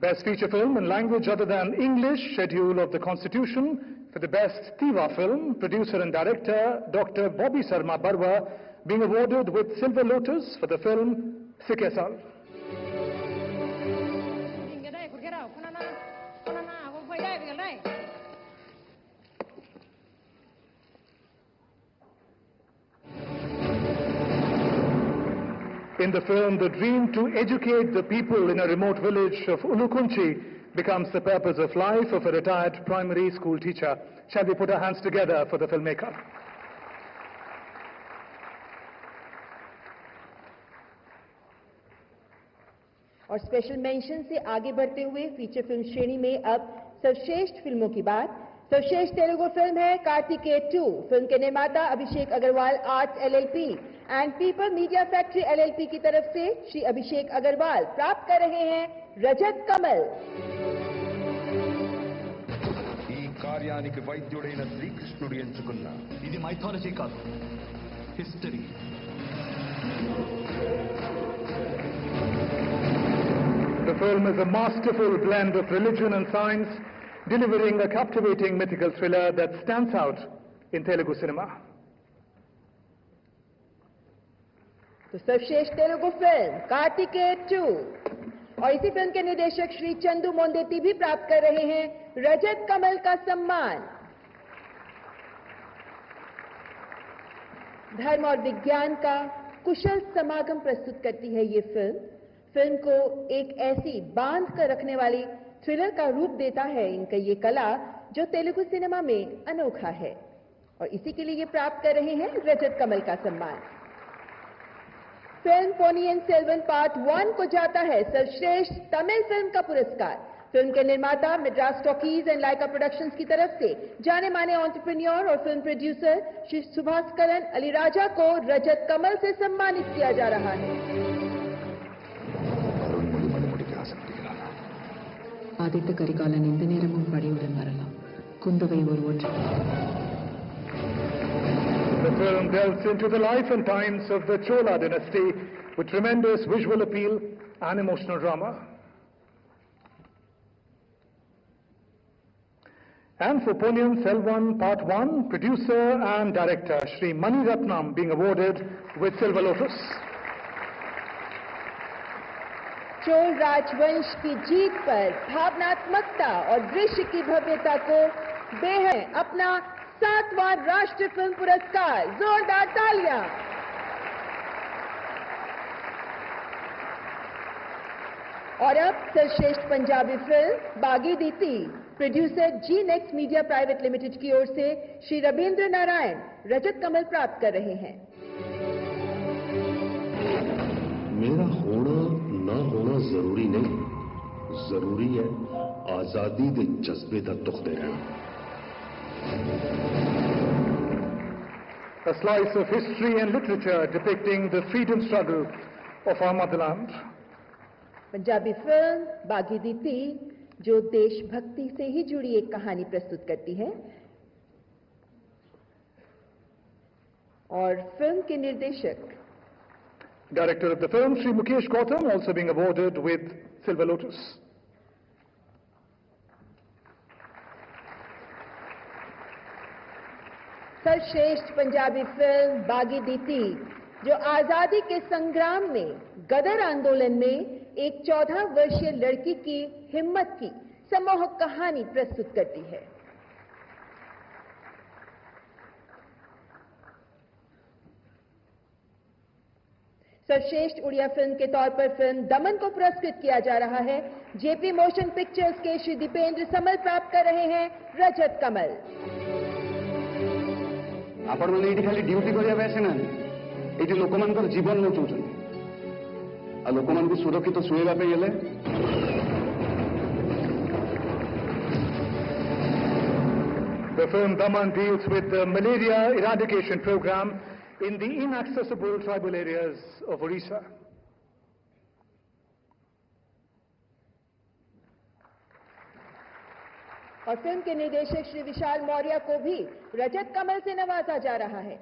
Best feature film in language other than English, Schedule of the Constitution. For the best Tiva film, producer and director Dr. Bobby Sarma Barwa being awarded with Silver Lotus for the film Sikesal. In the film, the dream to educate the people in a remote village of Ulukunchi becomes the purpose of life of a retired primary school teacher. Shall we put our hands together for the filmmaker? और special mention से आगे बढ़ते हुए feature film श्रेणी में अब सर्वश्रेष्ठ फिल्मों की बात। सर्वश्रेष्ठ तेलुगु फिल्म है कार्तिकेय 2। फिल्म के निर्माता Abhishek Agarwal arts LLP and people media factory LLP की तरफ से श्री अभिषेक अग्रवाल प्राप्त कर रहे हैं रजत कमल। కార్యానికి వైద్యుడైన శ్రీకృష్ణుడు ఎంచుకున్న ఇది మైథాలజీ కాదు, history. The film is a masterful blend of religion and science, delivering a captivating mythical thriller that stands out in Telugu cinema. तो सर्वश्रेष्ठ तेलुगु फिल्म कार्तिकेय 2 और इसी फिल्म के निर्देशक श्री चंदू मोंदेती भी प्राप्त कर रहे हैं रजत कमल का सम्मान। धर्म और विज्ञान का कुशल समागम प्रस्तुत करती है ये फिल्म को एक ऐसी बांध कर रखने वाली थ्रिलर का रूप देता है इनका ये कला जो तेलुगु सिनेमा में अनोखा है और इसी के लिए ये प्राप्त कर रहे हैं रजत कमल का सम्मान। फिल्म पोनियन सेल्वन पार्ट 1 को जाता है सर्वश्रेष्ठ तमिल फिल्म का पुरस्कार। फिल्म के निर्माता Madras talkies and Lyca productions की तरफ से जाने माने एंटरप्रेन्योर और फिल्म प्रोड्यूसर श्री सुभास्करन अलीराजा को रजत कमल से सम्मानित किया जा रहा है। ஆதித்த கரிகாலன் இந்த நேரமும் படியுடன் வரலாம். குந்தவை ஒருவர். The film delves into the life and times of the Chola dynasty with tremendous visual appeal and emotional drama. And for Ponniyin Selvan Part 1, producer and director Shri Mani Ratnam being awarded with Silver Lotus. Chola राजवंश की जीत पर भावनात्मकता और दृश्य की भव्यता को बेहद अपना 7वां राष्ट्रीय फिल्म पुरस्कार। जोरदार तालियां। और अब सर्वश्रेष्ठ पंजाबी फिल्म बागी दीती प्रोड्यूसर जी नेक्स्ट मीडिया प्राइवेट लिमिटेड की ओर से श्री रविंद्र नारायण रजत कमल प्राप्त कर रहे हैं। मेरा होना ना होना जरूरी नहीं, जरूरी है आजादी के जज्बे का दुखते रहना। A slice of history and literature depicting the freedom struggle of our motherland. Punjabi film बागी दीती जो देशभक्ति से ही जुड़ी एक कहानी प्रस्तुत करती है और फिल्म के निर्देशक Director of the film Shri Mukesh Gautam also being awarded with Silver Lotus. सर्वश्रेष्ठ पंजाबी फिल्म बागी दीती जो आजादी के संग्राम में गदर आंदोलन में एक 14 वर्षीय लड़की की हिम्मत की सम्मोहक कहानी प्रस्तुत करती है। सर्वश्रेष्ठ उड़िया फिल्म के तौर पर फिल्म दमन को पुरस्कृत किया जा रहा है। जेपी मोशन पिक्चर्स के श्री दीपेंद्र समल प्राप्त कर रहे हैं रजत कमल। आपण मैंने ये खाली ड्यूटी करने आसे ना, ये लोक मान जीवन नौचाऊँ आ लोक मान सुरक्षित शुएगा हेले The film Daman deals with the malaria eradication program in the inaccessible tribal areas of Orissa. और फिल्म के निर्देशक श्री विशाल मौर्य को भी रजत कमल से नवाजा जा रहा है।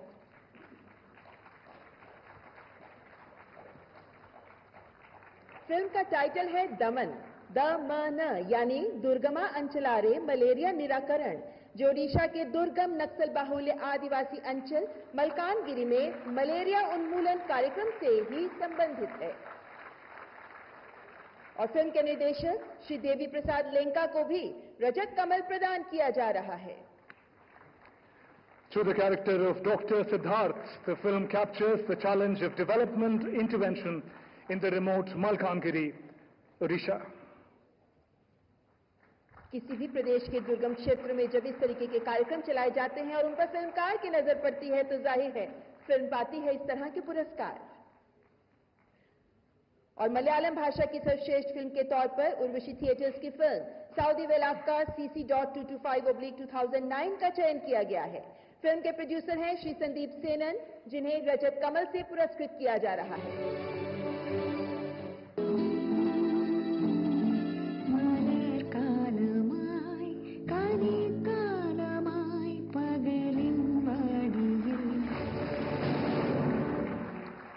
फिल्म का टाइटल है दमन, दमन यानी दुर्गमा अंचलारे मलेरिया निराकरण, जो ओडिशा के दुर्गम नक्सल बाहुल्य आदिवासी अंचल मलकानगिरी में मलेरिया उन्मूलन कार्यक्रम से ही संबंधित है। और फिल्म के निर्देशक श्री देवी प्रसाद लेंका को भी रजत कमल प्रदान किया जा रहा है। Through the character of Dr. Siddharth, the film captures the challenge of development intervention in the remote Malkangiri, Odisha. किसी भी प्रदेश के दुर्गम क्षेत्र में जब इस तरीके के कार्यक्रम चलाए जाते हैं और उन पर फिल्मकार की नजर पड़ती है तो जाहिर है फिल्म पाती है इस तरह के पुरस्कार। और मलयालम भाषा की सर्वश्रेष्ठ फिल्म के तौर पर उर्वशी थिएटर्स की फिल्म सऊदी वेलाक्का CC.225/2009 का चयन किया गया है। फिल्म के प्रोड्यूसर हैं श्री संदीप सेनन, जिन्हें रजत कमल से पुरस्कृत किया जा रहा है।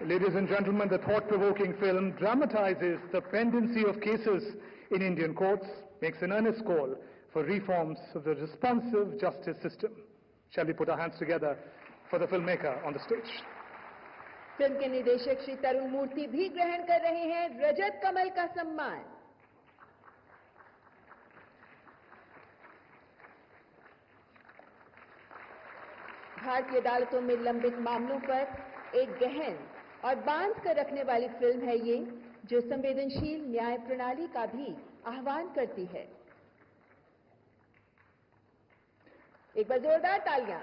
Ladies and gentlemen, the thought-provoking film dramatizes the pendency of cases in Indian courts, makes an earnest call for reforms of the responsive justice system. Shall we put our hands together for the filmmaker on the stage? Film के निर्देशक श्री तरुण मूर्ति भी ग्रहण कर रहे हैं रजत कमल का सम्मान। भारतीय अदालतों में लंबित मामलों पर एक गहन और बांध कर रखने वाली फिल्म है ये, जो संवेदनशील न्याय प्रणाली का भी आह्वान करती है। एक बार जोरदार तालियां।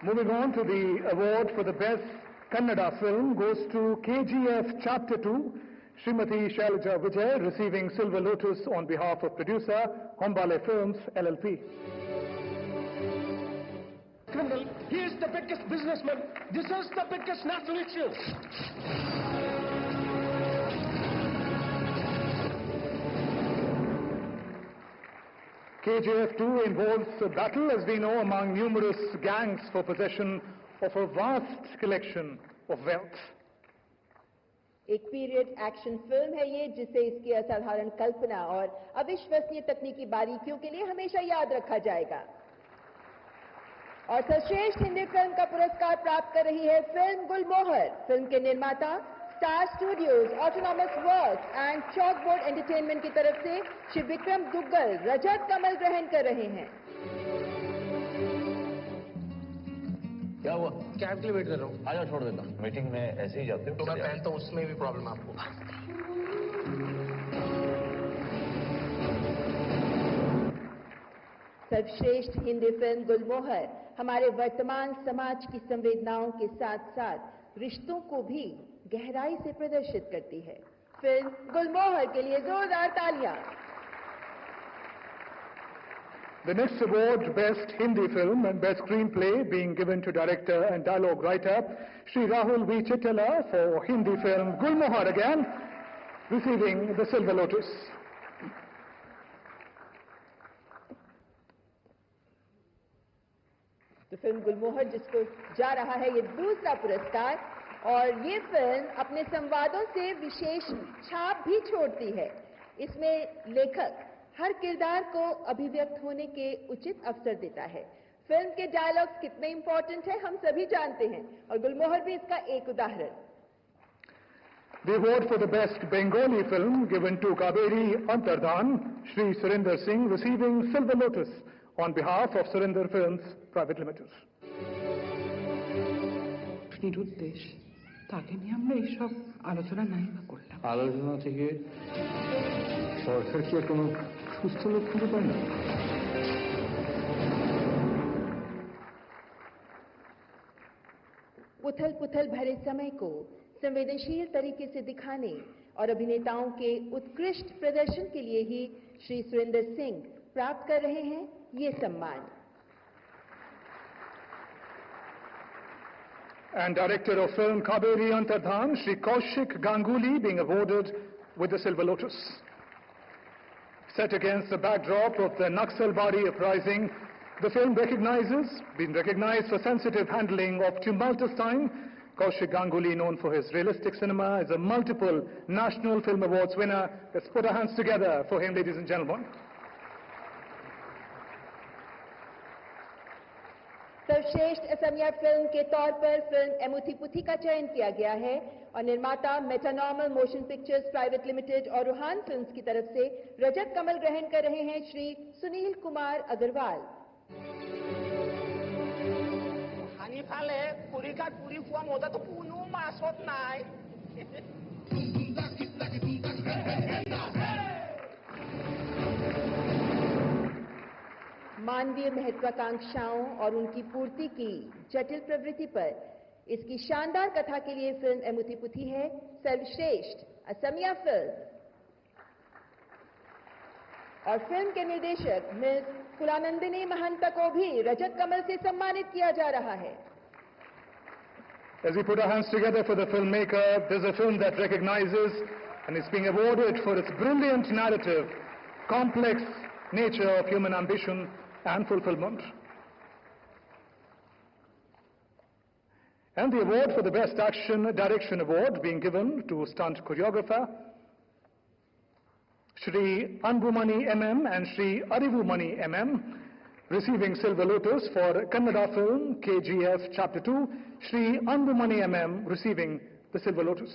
Moving on to the award for the best Kannada film goes to KGF Chapter 2, Srimati Shailaja Vijay, receiving Silver Lotus on behalf of producer Hombale Films LLP. Criminal, he is the biggest businessman. This is the biggest national issue. KGF 2 involves a battle, as we know, among numerous gangs for possession of a vast collection of wealth. एक period action film है ये, जिसे इसकी असाधारण कल्पना और अविश्वसनीय तकनीकी बारीकियों के लिए हमेशा याद रखा जाएगा। और सर्वश्रेष्ठ हिंदी फिल्म का पुरस्कार प्राप्त कर रही है फिल्म गुलमोहर। फिल्म के निर्माता star studios, autonomous works and chalkboard entertainment की तरफ से श्री विक्रम दुग्गल रजत कमल ग्रहण कर रहे हैं। क्या हुआ? कैब के लिए वेट कर रहा हूँ। आजा, छोड़ देता हूँ। मीटिंग में ऐसे ही जाते हो तो मैं पहनता हूँ, उसमें भी प्रॉब्लम आपको। सर्वश्रेष्ठ हिंदी फिल्म गुलमोहर हमारे वर्तमान समाज की संवेदनाओं के साथ साथ रिश्तों को भी गहराई से प्रदर्शित करती है। फिल्म गुलमोहर के लिए जोरदार तालियां। The next award, Best Hindi Film and Best Screenplay, being given to director and dialogue writer Shri Rahul V. Chittala for Hindi film Gulmohar again, receiving the Silver Lotus. तो फिल्म गुलमोहर जिसको जा रहा है ये दूसरा पुरस्कार, और ये फिल्म अपने संवादों से विशेष छाप भी छोड़ती है। इसमें लेखक हर किरदार को अभिव्यक्त होने के उचित अवसर देता है। फिल्म के डायलॉग्स कितने इंपॉर्टेंट है हम सभी जानते हैं, और गुलमोहर भी इसका एक उदाहरण। The award for the best Bengali film given to Kaveri Antardhan, Shri Surinder Singh, receiving Silver Lotus on behalf of Surinder Films Private Limited. নিরুদ্দেশ তাকে নিয়ে আমরা এইসব আলোচনা নাই বা করলাম। আলোচনা থেকে সরকার কি কোনো সুস্থ লোক খুঁজে পায় না? उथल पुथल भरे समय को संवेदनशील तरीके से दिखाने और अभिनेताओं के उत्कृष्ट प्रदर्शन के लिए ही श्री सुरेंद्र सिंह प्राप्त कर रहे हैं ये सम्मान। And director of film Kaveri Antardhan, Shri Kaushik Ganguly, being awarded with the Silver Lotus. Set against the backdrop of the Naxalbari uprising, the film been recognized for sensitive handling of tumultuous time. Kaushik Ganguly, known for his realistic cinema, is a multiple National Film Awards winner. Let's put our hands together for him, ladies and gentlemen. सर्वश्रेष्ठ Asamiya film के तौर पर film एमुथी पुथी का चयन किया गया है, और निर्माता मेटानॉर्मल मोशन पिक्चर्स प्राइवेट लिमिटेड और रूहान फिल्म्स की तरफ से रजत कमल ग्रहण कर रहे हैं श्री सुनील कुमार अग्रवाल। हानि फाले पुरी का पुरी फॉर्म होता तो पुनू मासोत नाय। मानवीय महत्वाकांक्षाओं और उनकी पूर्ति की जटिल प्रवृत्ति पर इसकी शानदार कथा के लिए फिल्म एमुतिपुथी है सर्वश्रेष्ठ असमिया फिल्म। और फिल्म के निर्देशक मिस कुलानंदिनी महंत को भी रजत कमल से सम्मानित किया जा रहा है। As we put our hands together for the filmmaker, there's a film that recognizes and is being awarded for its brilliant narrative, complex nature of human ambition and fulfillment. And the award for the Best Action Direction Award being given to stunt choreographer Shri Anbumani MM and Shri Arivumani MM, receiving Silver Lotus for Kannada film KGF Chapter 2, Shri Anbumani MM receiving the Silver Lotus.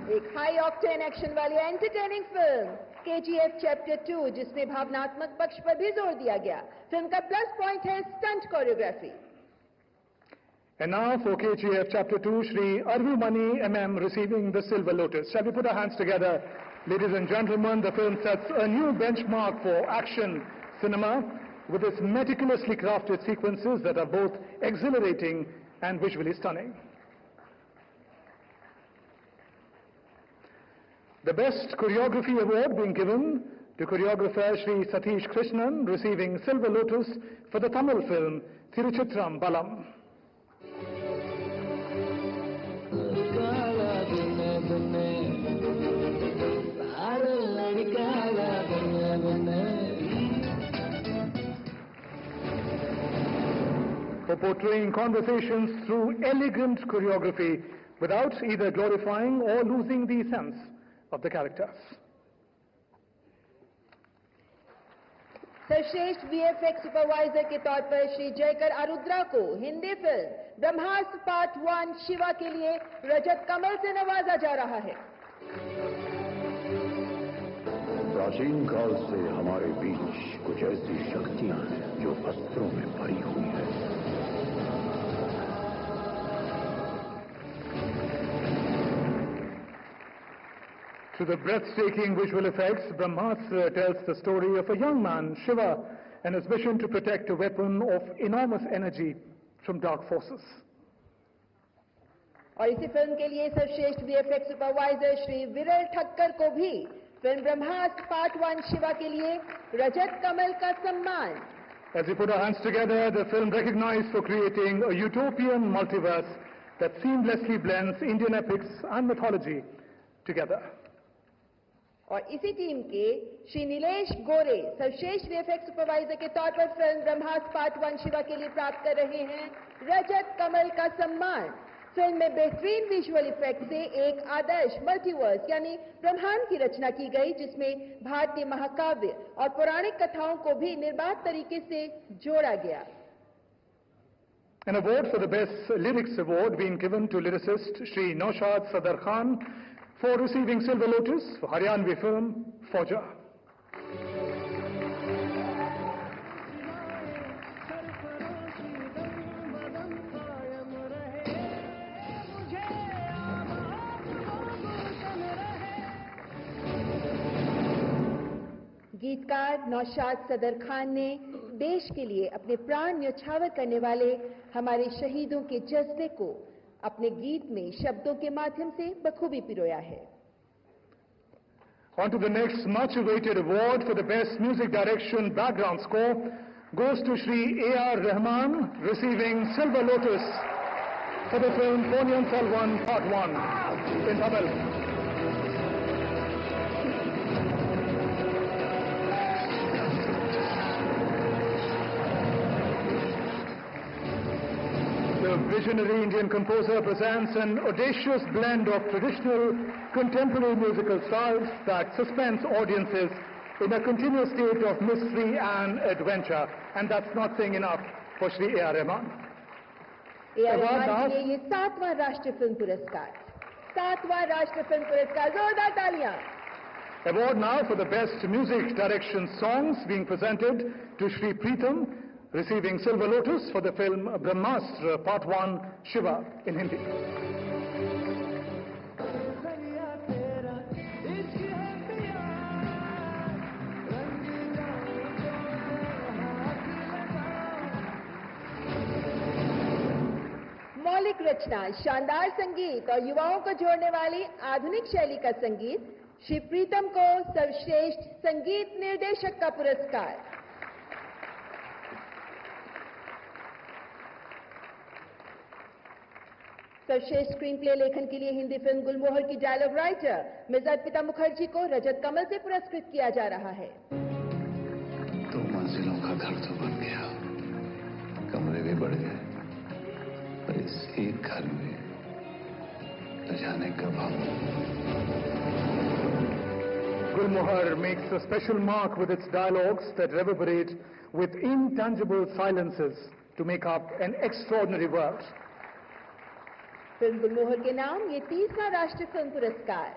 एक high octane action वाली entertaining film KGF Chapter 2, जिसमें भावनात्मक पक्ष पर भी जोर दिया गया। फिल्म का प्लस पॉइंट है stunt choreography. And now for KGF Chapter 2, Shri Arivumani MM receiving the Silver Lotus. Shall we put our hands together? Ladies and gentlemen, the film sets a new benchmark for action cinema with its meticulously crafted sequences that are both exhilarating and visually stunning. The Best Choreography Award being given to choreographer Shri Satish Krishnan, receiving Silver Lotus for the Tamil film Tiruchitram Balam. For portraying conversations through elegant choreography without either glorifying or losing the sense of the characters. सर्वश्रेष्ठ VFX supervisor के तौर पर श्री जयकर आरुद्रा को Hindi film ब्रह्मास्त्र part 1 Shiva के लिए रजत कमल से नवाजा जा रहा है। प्राचीन काल से हमारे बीच कुछ ऐसी शक्तियां हैं जो अस्त्रों में भरी हुई है। Through the breathtaking visual effects, Brahmastra tells the story of a young man, Shiva, and his mission to protect a weapon of enormous energy from dark forces. और इसी फिल्म के लिए सर्वश्रेष्ठ VFX सुपरवाइजर श्री विरल ठक्कर को भी फिल्म ब्रह्मास्त्र part 1 Shiva के लिए रजत कमल का सम्मान। As we put our hands together, the film recognized for creating a utopian multiverse that seamlessly blends Indian epics and mythology together. और इसी टीम के श्री नीलेश गोरे सर्वश्रेष्ठ VFX सुपरवाइजर के तौर पर फिल्म ब्रह्मास्त्र पार्ट 1 शिवा के लिए प्राप्त कर रहे हैं रजत कमल का सम्मान। फिल्म में बेहतरीन विजुअल इफेक्ट से एक आदर्श मल्टीवर्स यानी ब्रह्मांड की रचना की गई, जिसमें भारतीय महाकाव्य और पौराणिक कथाओं को भी निर्बाध तरीके से जोड़ा गया। An award for the Best Lyrics Award being given to lyricist Shri Naushad Sadar Khan for receiving Silver Lotus for Haryanvi film Fauja. गीतकार नौशाद सदर खान ने देश के लिए अपने प्राण न्यौछावर करने वाले हमारे शहीदों के जज्बे को अपने गीत में शब्दों के माध्यम से बखूबी पिरोया है। On to the next much-awaited award for the Best Music Direction Background Score goes to Shri A.R. Rahman, receiving Silver Lotus for the film Ponniyin Selvan Part 1 in Tamil. The visionary Indian composer presents an audacious blend of traditional contemporary musical styles that suspense audiences in a continuous state of mystery and adventure. And that's not saying enough for Shri A.R. Rahman. A.R. Rahman के लिए 7वां राष्ट्रीय film पुरस्कार, 7वां राष्ट्रीय film पुरस्कार, जोरदार तालियां। Award now for the Best Music Direction Songs being presented to Shri Preetham, receiving Silver Lotus for the film Brahmastra Part 1 Shiva in Hindi. रचना, शानदार संगीत और युवाओं को जोड़ने वाली आधुनिक शैली का संगीत, श्री प्रीतम को सर्वश्रेष्ठ संगीत निर्देशक का पुरस्कार। सर्वश्रेष्ठ स्क्रीन प्ले लेखन के लिए हिंदी फिल्म गुलमोहर की dialogue writer miss Arpita Mukherjee को रजत कमल से पुरस्कृत किया जा रहा है। 2 मंजिलों का घर तो बन गया, कमरे भी बढ़ गए, पर इस एक घर में न जाने कब हम। Gulmohar makes a special mark with its dialogues that reverberate with intangible silences to make up an extraordinary world. फिल्म गुलमोहर के नाम ये 30वां राष्ट्रीय फिल्म पुरस्कार।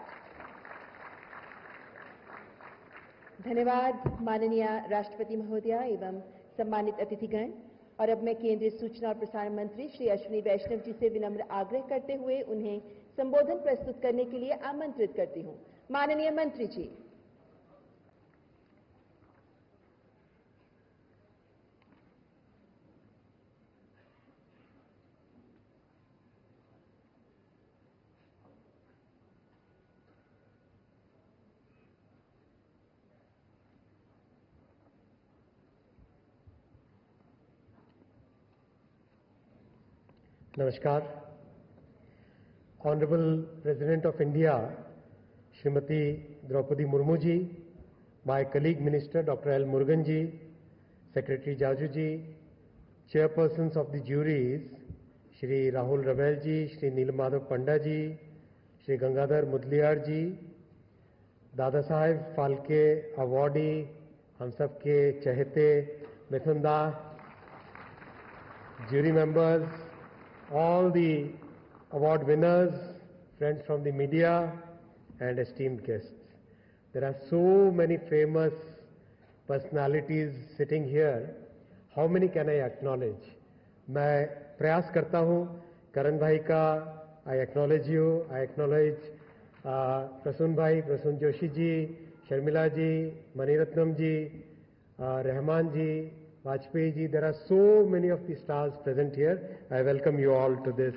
धन्यवाद माननीय राष्ट्रपति महोदया एवं सम्मानित अतिथिगण। और अब मैं केंद्रीय सूचना और प्रसारण मंत्री श्री अश्विनी वैष्णव जी से विनम्र आग्रह करते हुए उन्हें संबोधन प्रस्तुत करने के लिए आमंत्रित करती हूं। माननीय मंत्री जी। Namaskar. Honorable President of India, Srimati Draupadi Murmu ji, my colleague Minister Dr. L. Murugan ji, Secretary Jaju ji, Chairpersons of the juries, Shri Rahul Ravel ji, Shri Neelmadhav Panda ji, Shri Gangadhar Mudliar ji, Dadasaheb Phalke awardee, हम सब के चहेते मिथुनदा, jury members, all the award winners, friends from the media and esteemed guests. There are so many famous personalities sitting here. How many can I acknowledge? मैं प्रयास करता हूँ करण भाई का, I acknowledge you, I acknowledge Prasoon भाई, प्रसून जोशी जी, शर्मिला जी, मणिरत्नम जी, रहमान जी, Vajpayee ji. There are so many of the stars present here. I welcome you all to this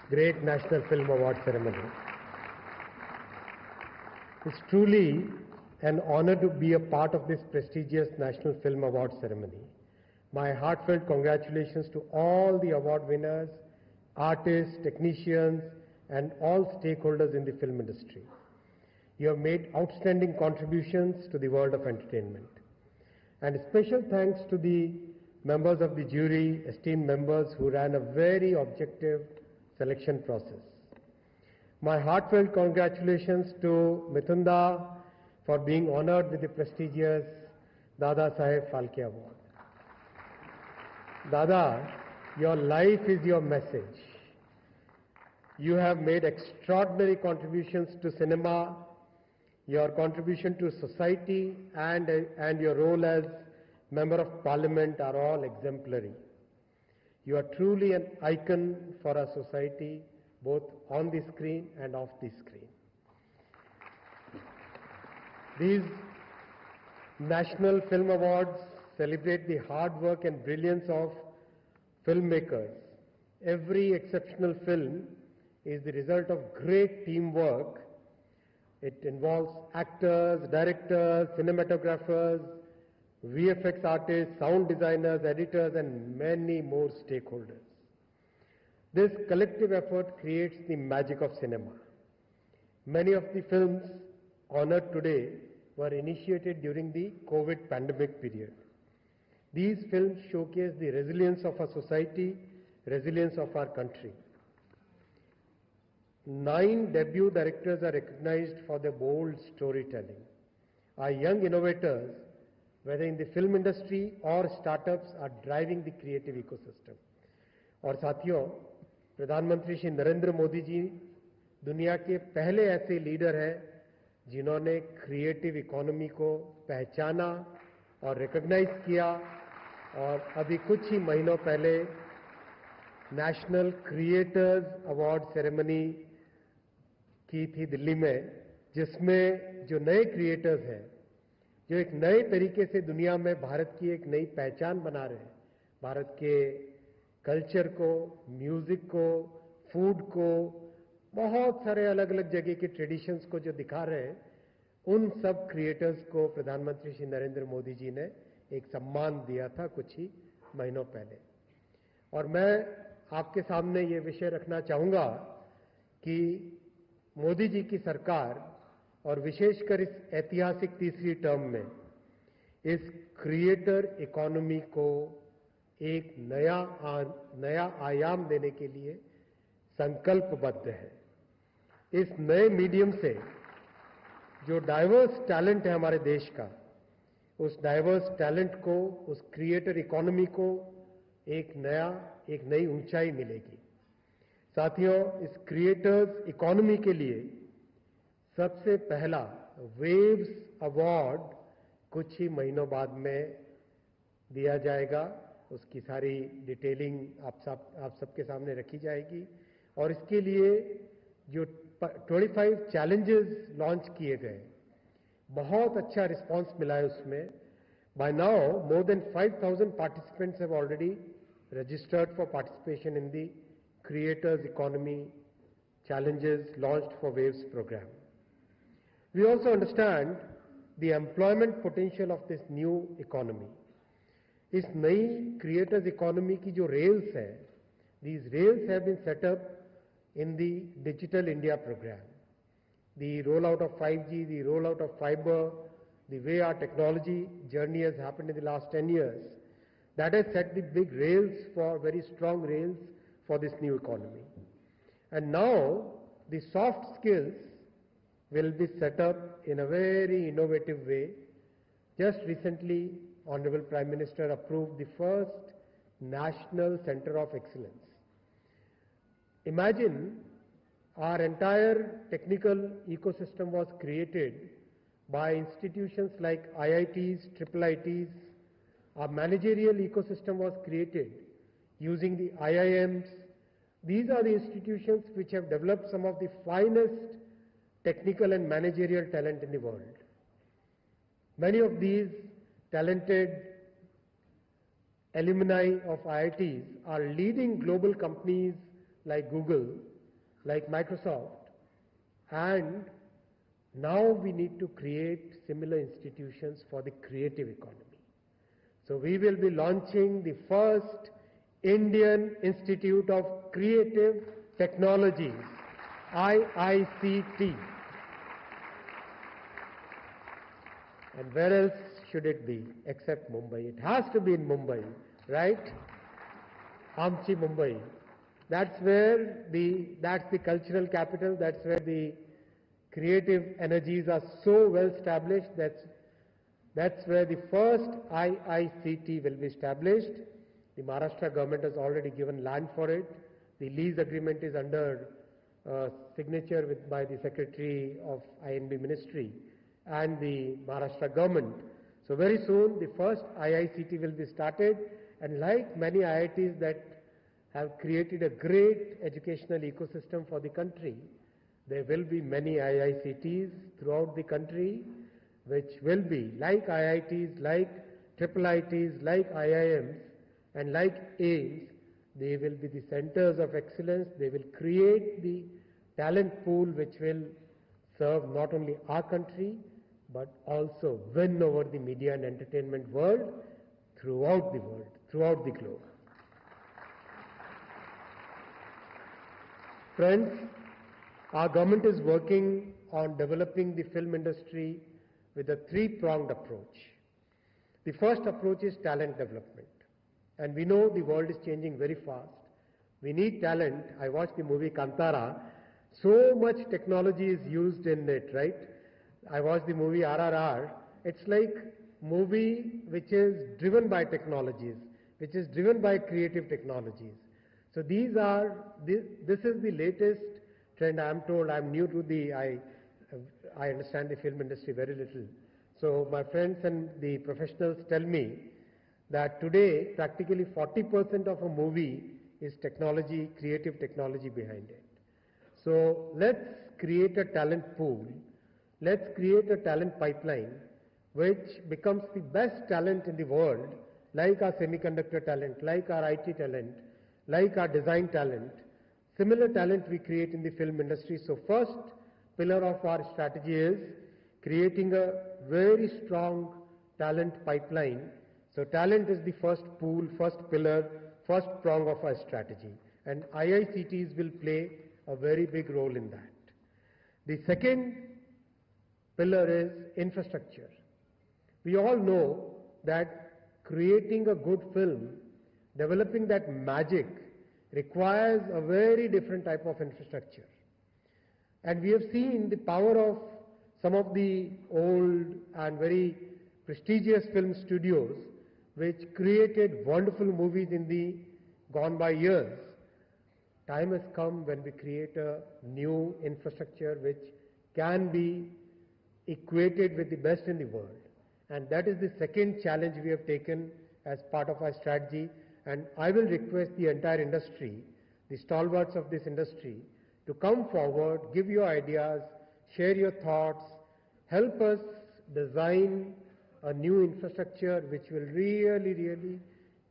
great National Film Award ceremony. It's truly an honor to be a part of this prestigious National Film Award ceremony. My heartfelt congratulations to all the award winners, artists, technicians, and all stakeholders in the film industry. You have made outstanding contributions to the world of entertainment. And special thanks to the members of the jury, esteemed members who ran a very objective selection process. My heartfelt congratulations to Mithunda for being honored with the prestigious Dadasaheb Phalke Award. Dada, your life is your message. You have made extraordinary contributions to cinema. Your contribution to society and your role as Member of Parliament are all exemplary. You are truly an icon for our society, both on the screen and off the screen. These National Film Awards celebrate the hard work and brilliance of filmmakers. Every exceptional film is the result of great teamwork. It involves actors, directors, cinematographers, VFX artists, sound designers, editors, and many more stakeholders. This collective effort creates the magic of cinema. Many of the films honored today were initiated during the COVID pandemic period. These films showcase the resilience of our society, resilience of our country. 9 debut directors are recognized for their bold storytelling. Our young innovators, whether in the film industry or startups, are driving the creative ecosystem. और साथियों, प्रधानमंत्री श्री नरेंद्र मोदी जी दुनिया के पहले ऐसे leader हैं जिन्होंने creative economy को पहचाना और रिकॉग्नाइज किया, और अभी कुछ ही महीनों पहले नेशनल क्रिएटर्स अवार्ड सेरेमनी की थी दिल्ली में, जिसमें जो नए क्रिएटर्स हैं, जो एक नए तरीके से दुनिया में भारत की एक नई पहचान बना रहे हैं, भारत के कल्चर को, म्यूजिक को, फूड को, बहुत सारे अलग अलग जगह के ट्रेडिशंस को जो दिखा रहे हैं, उन सब क्रिएटर्स को प्रधानमंत्री श्री नरेंद्र मोदी जी ने एक सम्मान दिया था कुछ ही महीनों पहले। और मैं आपके सामने ये विषय रखना चाहूंगा कि मोदी जी की सरकार और विशेषकर इस ऐतिहासिक तीसरी टर्म में इस क्रिएटर इकोनॉमी को एक नया आयाम देने के लिए संकल्पबद्ध है। इस नए मीडियम से जो डाइवर्स टैलेंट है हमारे देश का, उस डाइवर्स टैलेंट को, उस क्रिएटर इकोनॉमी को एक नई ऊंचाई मिलेगी। साथियों, इस क्रिएटर्स इकोनॉमी के लिए सबसे पहला वेव्स अवार्ड कुछ ही महीनों बाद में दिया जाएगा। उसकी सारी डिटेलिंग आप सबके सामने रखी जाएगी। और इसके लिए जो 25 चैलेंजेस लॉन्च किए गए, बहुत अच्छा रिस्पांस मिला है उसमें। By now more than 5,000 participants have already registered for participation in the Creators Economy Challenges launched for WAVES program. We also understand the employment potential of this new economy. इस नई creators economy की जो rails है, these rails have been set up in the Digital India program. The rollout of 5G, the rollout of fiber, the way our technology journey has happened in the last 10 years, that has set the big rails for very strong rails for this new economy. And now the soft skills will be set up in a very innovative way. Just recently, Honorable Prime Minister approved the first National Center of Excellence. Imagine our entire technical ecosystem was created by institutions like IITs, IIITs. Our managerial ecosystem was created using the IIMs. These are the institutions which have developed some of the finest technical and managerial talent in the world. Many of these talented alumni of IITs are leading global companies like Google, like Microsoft, and now we need to create similar institutions for the creative economy. So we will be launching the first Indian Institute of Creative Technologies, IICT. And where else should it be except Mumbai? It has to be in Mumbai, right? Amchi, Mumbai. That's the cultural capital. That's where the creative energies are so well established. That's where the first IICT will be established. The Maharashtra government has already given land for it. The lease agreement is under signature by the Secretary of INB Ministry and the Maharashtra government. So very soon the first IICT will be started, and like many IITs that have created a great educational ecosystem for the country, there will be many IICTs throughout the country, which will be like IITs, like IIITs, like IIMs, and like AIMS. They will be the centers of excellence. They will create the talent pool which will serve not only our country, but also win over the media and entertainment world, throughout the globe. Friends, our government is working on developing the film industry with a three-pronged approach. The first approach is talent development. And we know the world is changing very fast. We need talent. I watched the movie Kantara. So much technology is used in it, right? I watched the movie RRR. It's like movie which is driven by technologies, which is driven by creative technologies. So this is the latest trend. I'm told, I'm new to I understand the film industry very little. So my friends and the professionals tell me that today practically 40% of a movie is technology, creative technology behind it. So let's create a talent pool. Let's create a talent pipeline which becomes the best talent in the world, like our semiconductor talent, like our IT talent, like our design talent. similar talent we create in the film industry. So first pillar of our strategy is creating a very strong talent pipeline. So talent is the first pool, first pillar, first prong of our strategy. And IICTs will play a very big role in that. The second pillar is infrastructure. We all know that creating a good film, developing that magic, requires a very different type of infrastructure. And we have seen the power of some of the old and very prestigious film studios which created wonderful movies in the gone by years. Time has come when we create a new infrastructure which can be equated with the best in the world. And that is the second challenge we have taken as part of our strategy. And I will request the entire industry, the stalwarts of this industry, to come forward, give your ideas, share your thoughts, help us design a new infrastructure which will really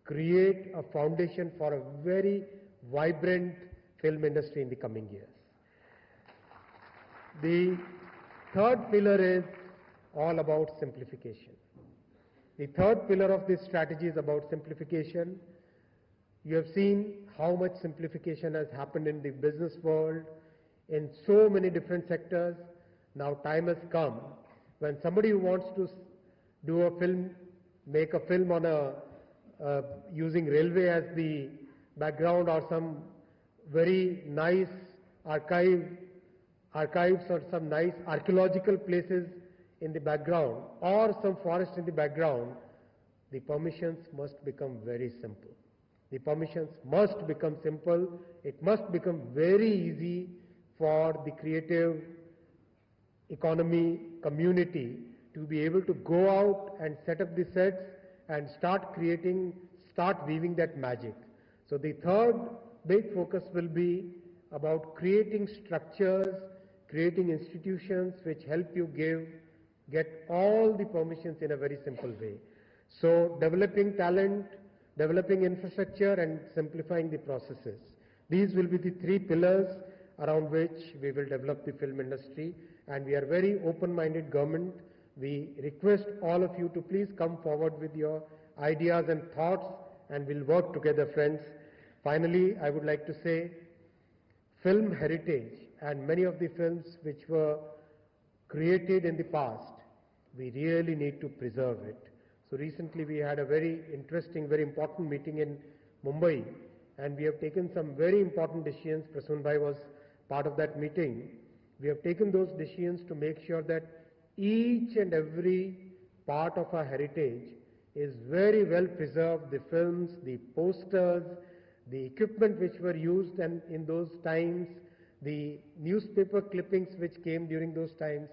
create a foundation for a very vibrant film industry in the coming years. The third pillar is all about simplification. The third pillar of this strategy is about simplification. You have seen how much simplification has happened in the business world, in so many different sectors. Now time has come when somebody who wants to do a film, make a film on using railway as the background, or some very nice archives or some nice archaeological places in the background, or some forest in the background, the permissions must become very simple. The permissions must become simple. It must become very easy for the creative economy community to be able to go out and set up the sets and start weaving that magic. So the third big focus will be about creating structures, creating institutions which help you get all the permissions in a very simple way. So developing talent, developing infrastructure, and simplifying the processes. These will be the three pillars around which we will develop the film industry. And we are very open-minded government. We request all of you to please come forward with your ideas and thoughts, and we'll work together, friends. Finally, I would like to say, film heritage and many of the films which were created in the past, we really need to preserve it. So recently we had a very interesting, very important meeting in Mumbai, and we have taken some very important decisions. Prasoon Bhai was part of that meeting. We have taken those decisions to make sure that each and every part of our heritage is very well preserved. The films, the posters, the equipment which were used and in those times, the newspaper clippings which came during those times,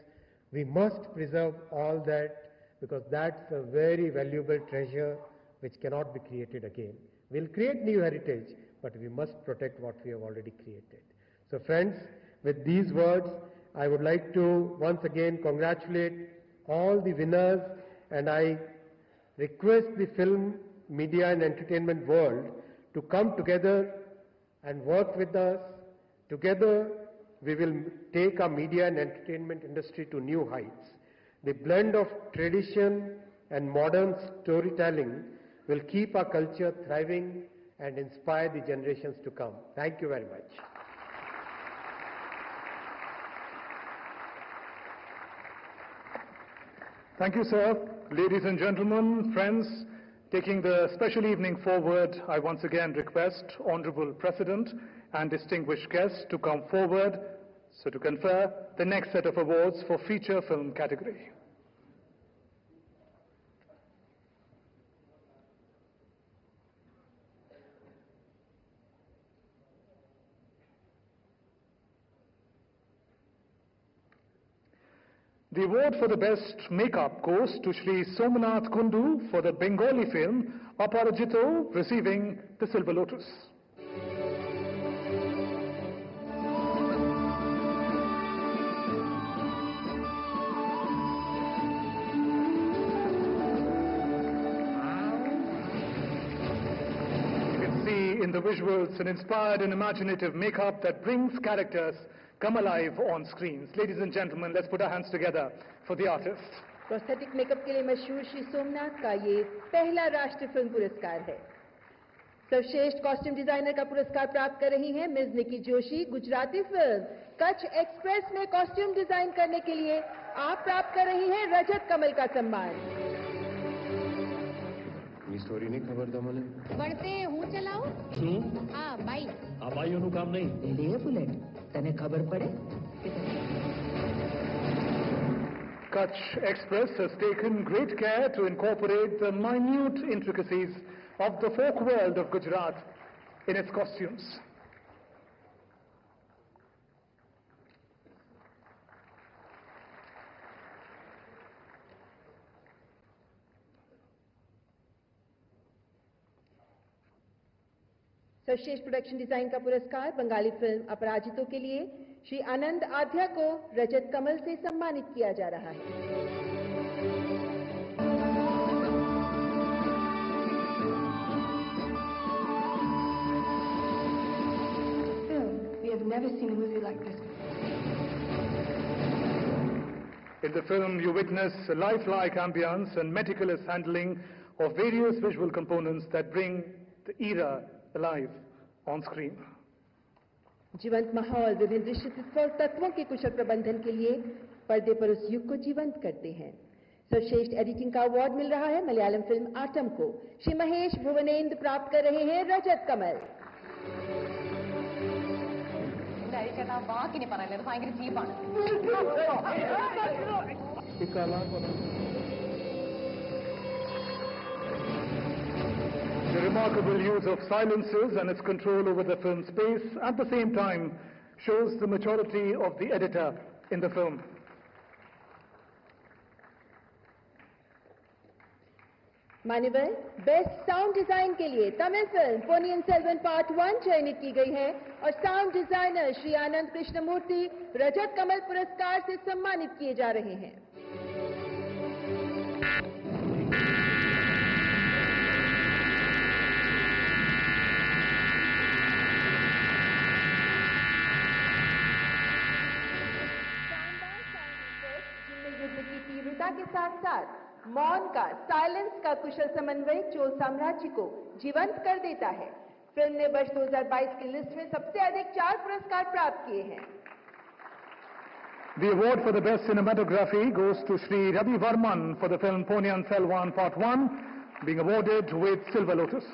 we must preserve all that, because that's a very valuable treasure which cannot be created again. We'll create new heritage, but we must protect what we have already created. So friends, with these words, I would like to once again congratulate all the winners, and I request the film, media and entertainment world to come together and work with us. Together, we will take our media and entertainment industry to new heights. The blend of tradition and modern storytelling will keep our culture thriving and inspire the generations to come. Thank you very much. Thank you, sir. Ladies and gentlemen, friends, taking the special evening forward, I once again request Honorable President and distinguished guests to come forward so to confer the next set of awards for feature film category. The award for the best makeup goes to Shri Somanath Kundu for the Bengali film Aparajito, receiving the Silver Lotus. in the visuals and inspired and imaginative makeup that brings characters come alive on screens. Ladies and gentlemen, let's put our hands together for the artist. Prosthetic makeup के लिए मशहूर श्री सोमनाथ का ये पहला राष्ट्रीय film पुरस्कार है। सर्वश्रेष्ठ कॉस्ट्यूम डिजाइनर का पुरस्कार प्राप्त कर रही हैं मिस निकी जोशी। गुजराती फिल्म कच्छ एक्सप्रेस में कॉस्ट्यूम डिजाइन करने के लिए आप प्राप्त कर रही हैं रजत कमल का सम्मान। स्टोरी नहीं खबर था मैंने बढ़ते हूँ चलाओ हाँ भाई भाइयों काम नहीं दे बुलेट तने खबर पड़े Kutch Express has taken great care to incorporate the minute intricacies of the folk world of Gujarat in its costumes. सर्वश्रेष्ठ प्रोडक्शन डिजाइन का पुरस्कार बंगाली फिल्म अपराजितों के लिए श्री आनंद आध्या को रजत कमल से सम्मानित किया जा रहा है। We have never seen a movie like this. In the film, you witness a lifelike ambience and meticulous handling of various visual components that bring the era alive on screen. जीवंत माहौल विभिन्न दृश्य तत्वों के कुशल प्रबंधन के लिए पर्दे पर उस युग को जीवंत करते हैं। सर्वश्रेष्ठ एडिटिंग का अवार्ड मिल रहा है मलयालम फिल्म आटम को। श्री महेश भुवनेंद्र प्राप्त कर रहे हैं रजत कमल। The remarkable use of silences and its control over the film space at the same time shows the maturity of the editor in the film. मान्यवर बेस्ट साउंड डिजाइन के लिए तमिल फिल्म पोनियन सेल्वन पार्ट 1 चयनित की गई है और साउंड डिजाइनर श्री आनंद कृष्णमूर्ति रजत कमल पुरस्कार से सम्मानित किए जा रहे हैं। के साथ साथ मौन का साइलेंस का कुशल समन्वय चोल साम्राज्य को जीवंत कर देता है। फिल्म ने वर्ष 2022 की लिस्ट में सबसे अधिक 4 पुरस्कार प्राप्त किए हैं। The award for the best cinematography goes to Shri Ravi Varman for the film Ponniyin Selvan Part 1, being awarded with Silver Lotus.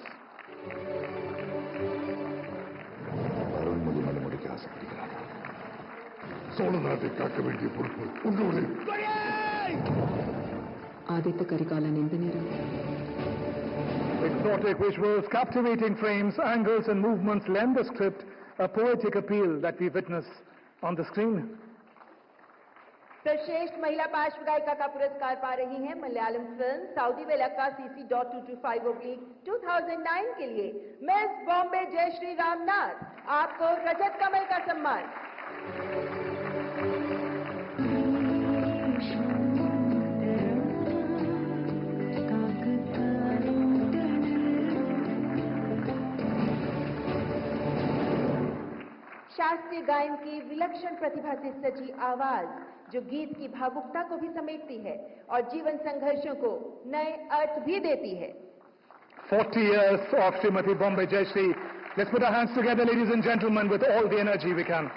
Aditya Karikalan Indineram. Exotic visuals, captivating frames, angles and movements lend the script a poetic appeal that we witness on the screen. सर्वश्रेष्ठ महिला पार्श्व गायिका का पुरस्कार पा रही हैं Malayalam film Saudi वेलक्का CC.225/2009 के लिए मिस बॉम्बे जयश्री रामनाथ। आपको रजत कमल का सम्मान। शास्त्रीय गायन की विलक्षण प्रतिभा से सजी आवाज जो गीत की भावुकता को भी समेटती है और जीवन संघर्षों को नए अर्थ भी देती है। 40 years of Srimati Bombay Jayashree. Let's put our hands together, ladies and gentlemen, with all the energy we can.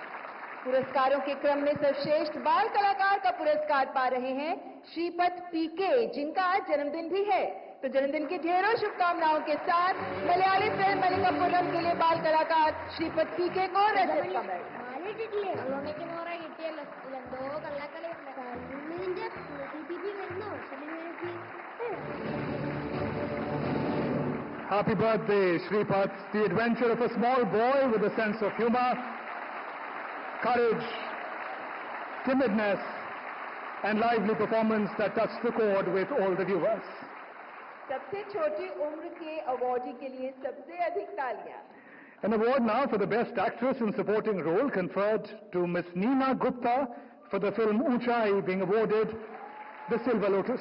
पुरस्कारों के क्रम में सर्वश्रेष्ठ बाल कलाकार का पुरस्कार पा रहे हैं श्रीपत पीके, जिनका आज जन्मदिन भी है। तो जन्मदिन की ढेरों शुभकामनाओं के साथ मलयाली फिल्म मलिकापुरम के लिए बाल कलाकार श्रीपत पीके को रजत कमल। Happy birthday, Shripat. The adventure of a small boy with a sense of humor, courage, timidness, and lively performance that touched the chord with all the viewers. सबसे छोटी उम्र के अवार्डी के लिए सबसे अधिक तालियां। An award now for the best actress in supporting role conferred to Miss Neena Gupta for the film Unchai, being awarded the Silver Lotus.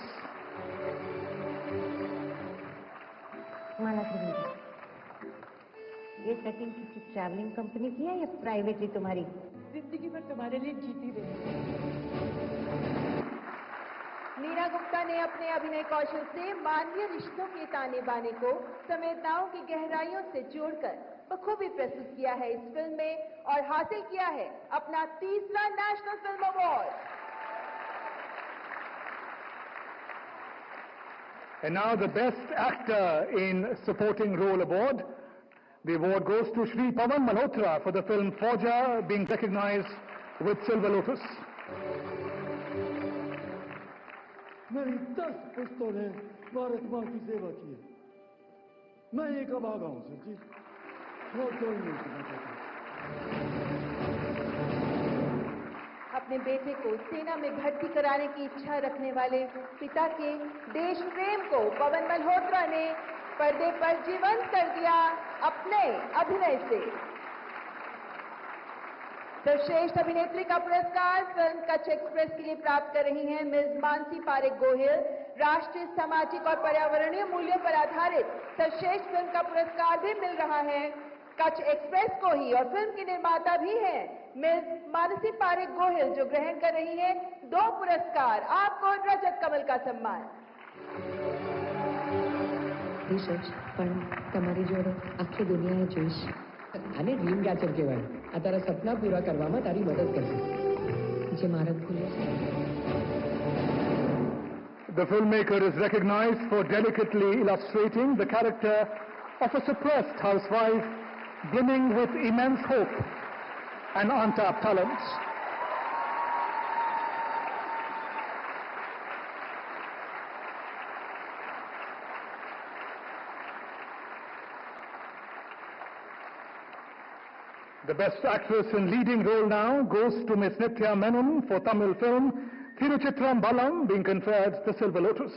ये सेटिंग किसी ट्रैवलिंग कंपनी की है या प्राइवेटली तुम्हारी? जिंदगी भर तुम्हारे लिए जीती रही। मीरा गुप्ता ने अपने अभिनय कौशल से मानवीय रिश्तों के ताने बाने को संवेदनाओं की गहराइयों से जोड़कर बखूबी प्रस्तुत किया है इस फिल्म में और हासिल किया है अपना 3रा national film award. And now the Best Actor in Supporting Role Award. The award goes to Shri Pawan Malhotra for the film Fauja, being recognized with Silver Lotus. मेरी 10 पुश्तों ने भारत माँ की सेवा की है। मैं एक अभागा हूँ सर जी, और कोई नहीं सुना चाहता। अपने बेटे को सेना में भर्ती कराने की इच्छा रखने वाले पिता के देश प्रेम को पवन मल्होत्रा ने पर्दे पर जीवंत कर दिया अपने अभिनय से। सर्वश्रेष्ठ अभिनेत्री का पुरस्कार फिल्म कच्छ एक्सप्रेस के लिए प्राप्त कर रही हैं मिस मानसी पारेख गोहिल। राष्ट्रीय सामाजिक और पर्यावरणीय मूल्यों पर आधारित सर्वश्रेष्ठ फिल्म का पुरस्कार भी मिल रहा है कच्छ एक्सप्रेस को ही और फिल्म की निर्माता भी हैं मिस मानसी पारेख गोहिल, जो ग्रहण कर रही हैं 2 पुरस्कार। आपको रजत कमल का सम्मान। પણ તમારી જોડે આખી દુનિયાએ જોઈશ આને ડ્રીમ કેચર કહેવાય. આ તારા સપના પૂરા કરવામાં તારી મદદ કરશે. જે મારા ભૂલે. The filmmaker is recognized for delicately illustrating the character of a suppressed housewife brimming with immense hope and untapped talent. The Best Actress in Leading Role now goes to Miss Nithya Menon for Tamil film Thiruchitram Balam, being conferred the Silver Lotus.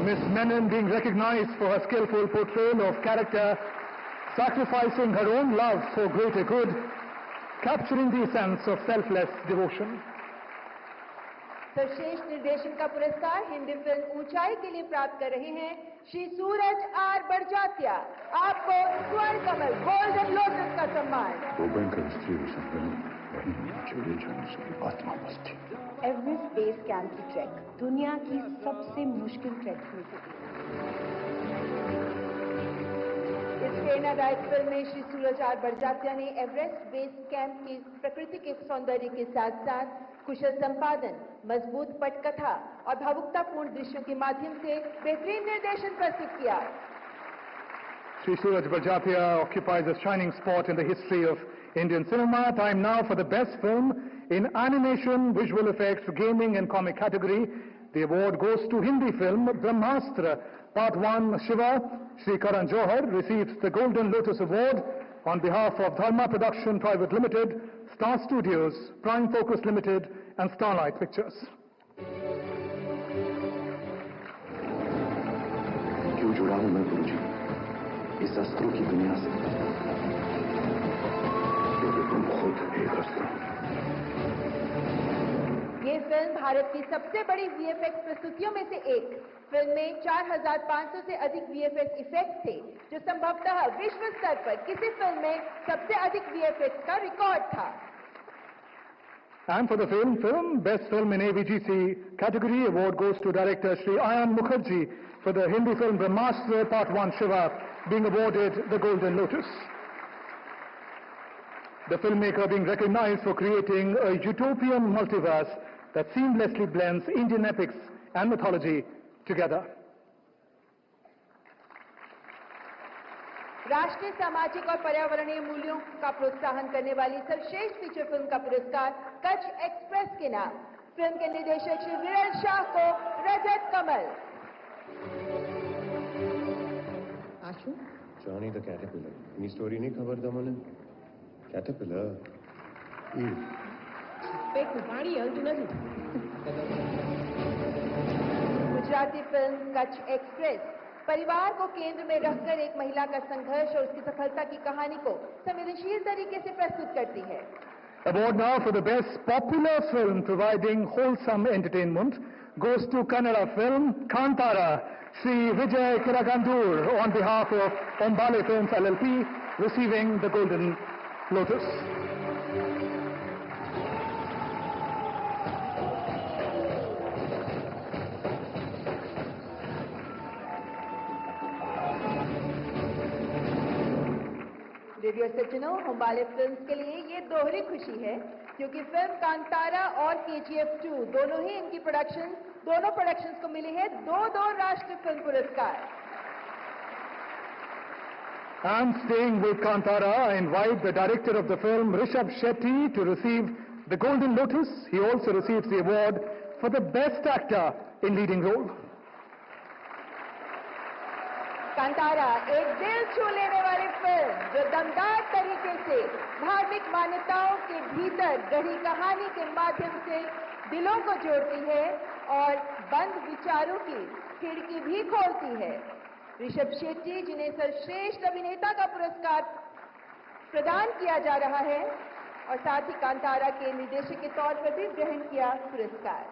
Miss Menon being recognized for her skillful portrayal of character sacrificing her own love for greater good, capturing the essence of selfless devotion. सर्वश्रेष्ठ निर्देशन का पुरस्कार Hindi film ऊंचाई के लिए प्राप्त कर रहे हैं श्री सूरज आर बड़जात्या। आपको स्वर्ण कमल गोल्डन लोटस का सम्मान। एवरेस्ट बेस कैंप की ट्रैक दुनिया की सबसे मुश्किल ट्रैक में से इस प्रेरणादायक फिल्म में श्री सूरज आर बड़जात्या ने एवरेस्ट बेस कैंप की प्रकृति के सौंदर्य के साथ साथ कुशल संपादन, मजबूत पटकथा और भावुकतापूर्ण दृश्यों के माध्यम से बेहतरीन निर्देशन प्रस्तुत किया। Shri Suraj Bajapia occupies a shining spot in the history of Indian cinema. Time now for the best film in animation, visual effects, gaming and comic category. The award goes to Hindi film Brahmastra Part 1 Shiva. Shri Karan Johar receives the Golden Lotus Award on behalf of Dharma Production Private Limited, Star Studios, Prime Focus Limited and Starlight Pictures. क्यों जुड़ा हूं मैं गुरुजी इस अस्त्रों की दुनिया से, क्योंकि तुम खुद एक अस्त्र। ये फिल्म भारत की सबसे बड़ी वीएफएक्स प्रस्तुतियों में से एक। फिल्म में 4,500 से अधिक वीएफएक्स इफेक्ट्स थे, जो संभवतः विश्व स्तर पर किसी फिल्म में सबसे अधिक वीएफएक्स का रिकॉर्ड था। And for the film, Best Film in AVGC category, award goes to director Shri Ayan Mukherjee for the Hindi film Brahmastra Part 1 Shiva, being awarded the Golden Lotus. The filmmaker being recognized for creating a utopian multiverse that seamlessly blends Indian epics and mythology together. राष्ट्रीय सामाजिक और पर्यावरणीय मूल्यों का प्रोत्साहन करने वाली सर्वश्रेष्ठ फीचर फिल्म का पुरस्कार कच्छ एक्सप्रेस के नाम। फिल्म के निर्देशक श्री विरल शाह को रजत कमल। आशु Johnny the Caterpillar. Any story नहीं खबर था मैंने? Caterpillar. पेट में पानी हलती नहीं। गुजराती फिल्म कच्छ एक्सप्रेस परिवार को केंद्र में रखकर एक महिला का संघर्ष और उसकी सफलता की कहानी को संवेदनशील तरीके से प्रस्तुत करती है। Award now for the best popular film providing wholesome entertainment goes to Kannada film Kantara. Sri Vijay Kiragandur on behalf of Ombale Films LLP receiving the Golden Lotus. Radio सज्जनों, होम्बाले फिल्म्स के लिए ये दोहरी खुशी है क्योंकि फिल्म कांतारा और KGF 2 दोनों ही इनकी दोनों प्रोडक्शंस को मिले हैं दो राष्ट्रीय फिल्म पुरस्कार। And staying with Kantara, I invite the director of the film, Rishabh Shetty, to receive the Golden Lotus. He also receives the award for the best actor in leading role. Kantara एक दिल छू लेने वाली film जो दमदार तरीके से धार्मिक मान्यताओं के भीतर गढ़ी कहानी के माध्यम से दिलों को जोड़ती है और बंद विचारों की खिड़की भी खोलती है। ऋषभ शेट्टी, जिन्हें सर्वश्रेष्ठ अभिनेता का पुरस्कार प्रदान किया जा रहा है और साथ ही कांतारा के निर्देशक के तौर पर भी ग्रहण किया पुरस्कार।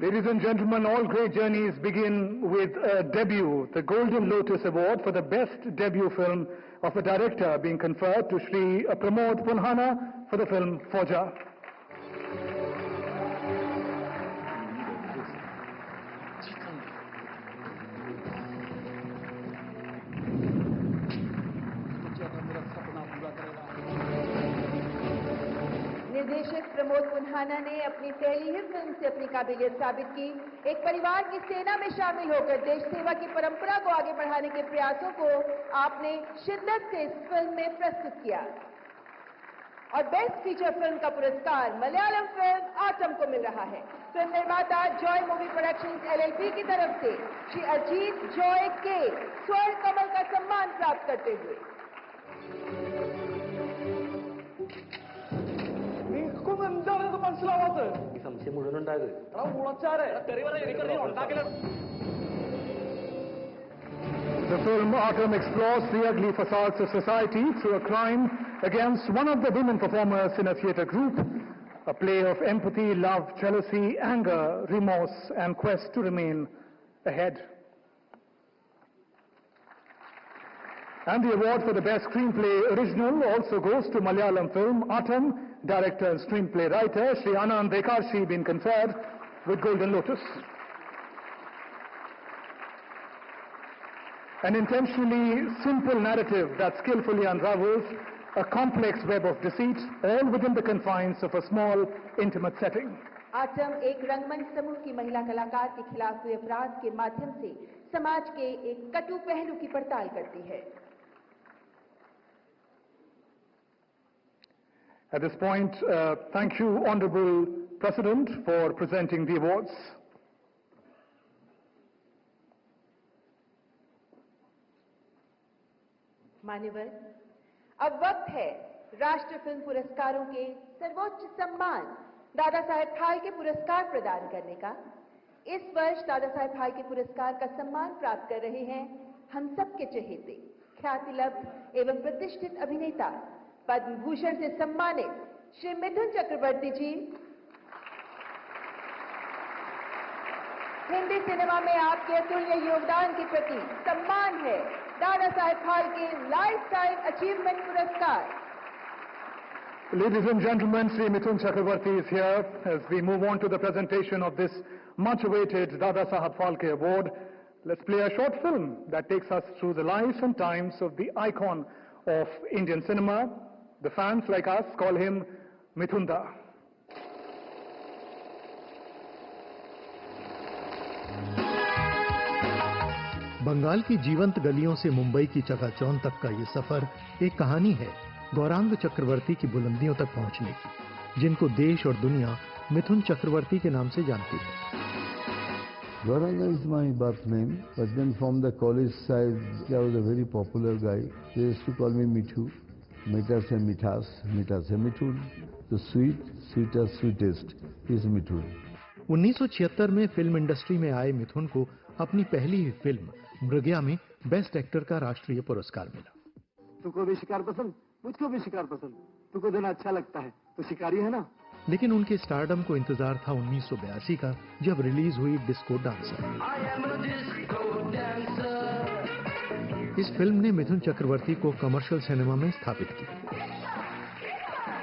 Ladies and gentlemen, all great journeys begin with a debut. The Golden Lotus Award for the best debut film of a director being conferred to Shri Pramod Punhana for the film Fauja. निर्देशक प्रमोद पुन्हाना ने अपनी पहली ही film से अपनी काबिलियत साबित की। एक परिवार की सेना में शामिल होकर देश सेवा की परंपरा को आगे बढ़ाने के प्रयासों को आपने शिद्दत से इस फिल्म में प्रस्तुत किया और बेस्ट फीचर फिल्म का पुरस्कार मलयालम फिल्म आटम को मिल रहा है। फिल्म निर्माता जॉय मूवी प्रोडक्शंस LLP की तरफ से श्री अजीत जॉय के स्वर्ण कमल का सम्मान प्राप्त करते हुए The film Autumn explores the ugly facades of society through a crime against one of the women performers in a theatre group, a play of empathy, love, jealousy, anger, remorse, and quest to remain ahead. And the award for the best screenplay original also goes to Malayalam film Autumn. Director and screenplay writer Sri Anand Dekarshi been conferred with Golden Lotus. An intentionally simple narrative that skillfully unravels a complex web of deceit, all within the confines of a small, intimate setting. Aatam एक रंगमंच समूह की महिला कलाकार के खिलाफ हुए अपराध के माध्यम से समाज के एक कटु पहलू की पड़ताल करती है। At this point, thank you, Honorable President, for presenting the awards. मान्यवर, अब वक्त है राष्ट्रीय फिल्म पुरस्कारों के सर्वोच्च सम्मान दादा साहेब फाल्के पुरस्कार प्रदान करने का। इस वर्ष दादा साहेब फाल्के पुरस्कार का सम्मान प्राप्त कर रहे हैं हम सबके चहेते, ख्यातिलब्ध एवं प्रतिष्ठित अभिनेता, पद्म भूषण से सम्मानित श्री मिथुन चक्रवर्ती जी। हिंदी सिनेमा में आपके अतुल्य योगदान के प्रति सम्मान है Dada Saheb Phalke life time achievement पुरस्कार। Ladies and gentlemen, Sri Mithun Chakrabarti is here as we move on to the presentation of this much-awaited Dadasaheb Phalke Award. Let's play a short film that takes us through the life and times of the icon of Indian cinema. The fans like us call him Mithunda. Bengal की जीवंत गलियों से मुंबई की चकाचौंध तक का ये सफर एक कहानी है गौरांग चक्रवर्ती की बुलंदियों तक पहुंचने की, जिनको देश और दुनिया मिथुन चक्रवर्ती के नाम से जानती है। Gauranga is my birth name, but then from the college side, I was a very popular guy. They used to call me Mithu. Mita se mithas, mita se Mithun. The sweet, sweetest, sweetest is Mithun. 1976 में film industry में आए मिथुन को अपनी पहली ही film मृगया में best actor का राष्ट्रीय पुरस्कार मिला। तुमको भी शिकार पसंद, मुझको भी शिकार पसंद। तुमको देना अच्छा लगता है तो शिकारी है ना। लेकिन उनके स्टारडम को इंतजार था 1982 का, जब रिलीज हुई डिस्को डांसर। इस फिल्म ने मिथुन चक्रवर्ती को कमर्शियल सिनेमा में स्थापित किया।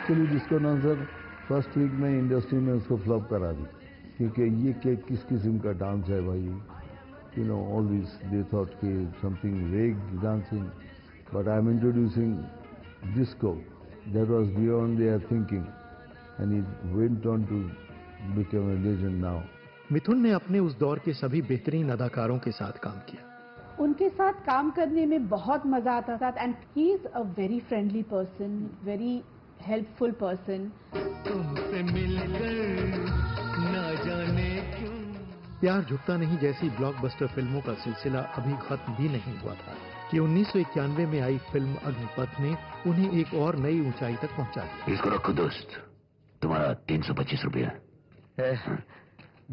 चलिए डिस्को डांसर फर्स्ट वीक में इंडस्ट्री में उसको फ्लॉप करा दी, क्योंकि ये किस किस्म का डांस है भाई। You know always they thought कि something vague dancing, but I am introducing disco that was beyond their thinking and it went on to become a legend now. Mithun ने अपने उस दौर के सभी बेहतरीन अदाकारों के साथ काम किया। उनके साथ काम करने में बहुत मजा आता था and he is a very friendly person, very helpful person. तुमसे मिलकर ना जाने क्यों। प्यार झुकता नहीं जैसी ब्लॉकबस्टर फिल्मों का सिलसिला अभी खत्म भी नहीं हुआ था कि 1991 में आई फिल्म अग्निपथ ने उन्हें एक और नई ऊंचाई तक पहुंचा दिया। इसको रखो दोस्त, तुम्हारा 325 रुपया।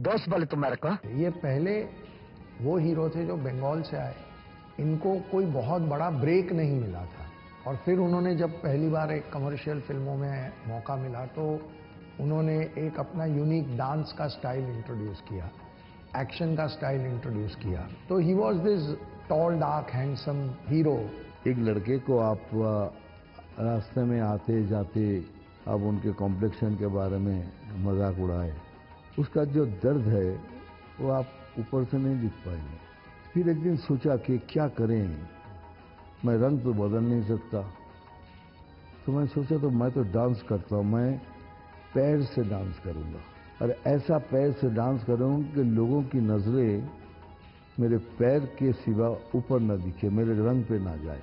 दोस्त बोले तुम्हारा का? ये पहले वो हीरो थे जो बंगाल से आए, इनको कोई बहुत बड़ा ब्रेक नहीं मिला था, और फिर उन्होंने जब पहली बार एक कमर्शियल फिल्मों में मौका मिला तो उन्होंने एक अपना यूनिक डांस का स्टाइल इंट्रोड्यूस किया, एक्शन का स्टाइल इंट्रोड्यूस किया। तो he was this tall dark handsome hero. एक लड़के को आप रास्ते में आते जाते आप उनके कॉम्प्लेक्शन के बारे में मजाक उड़ाए, उसका जो दर्द है वो आप ऊपर से नहीं दिख पाएंगे। फिर एक दिन सोचा कि क्या करें, मैं रंग तो बदल नहीं सकता, तो मैं सोचा तो मैं तो डांस करता हूँ, मैं पैर से डांस करूँगा, और ऐसा पैर से डांस करूँगा कि लोगों की नज़रें मेरे पैर के सिवा ऊपर न दिखे, मेरे रंग पे ना जाए,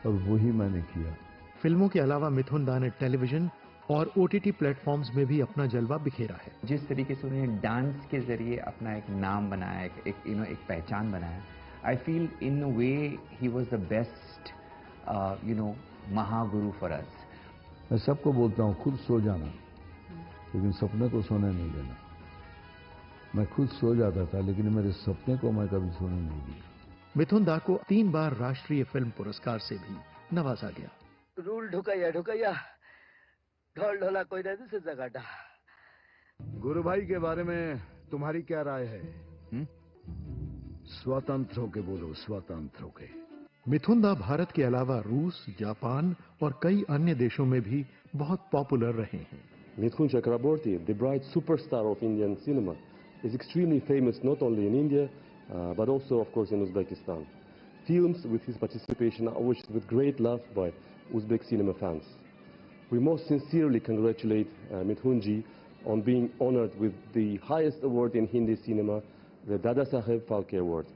और वही मैंने किया। फिल्मों के अलावा मिथुन दा ने टेलीविजन और OTT प्लेटफॉर्म्स में भी अपना जलवा बिखेरा है। जिस तरीके से उन्होंने डांस के जरिए अपना एक नाम बनाया, एक पहचान बनाया, I feel in a way he was the best Mahaguru for us. मैं सबको बोलता हूँ खुद सो जाना, लेकिन सपने को सोने नहीं देना। मैं खुद सो जाता था, लेकिन मेरे सपने को मैं कभी सोने नहीं दिया। मिथुन दा को 3 बार राष्ट्रीय फिल्म पुरस्कार से भी नवाजा गया। रूल ढुकैया ढुकैया, ढोल ढोला कोई नहीं से जगाटा। गुरु भाई के बारे में तुम्हारी क्या राय है? स्वतंत्र होके बोलो, स्वतंत्र होके। मिथुन दा भारत के अलावा रूस, जापान और कई अन्य देशों में भी बहुत पॉपुलर रहे हैं। Mithun Chakraborty, the bright superstar of Indian cinema, is extremely famous not only in India, but also, of course, in Uzbekistan. Films with his participation are watched with great love by Uzbek cinema fans. We most sincerely congratulate Mithunji on being honored with the highest award in Hindi cinema, the Dadasaheb Phalke Award.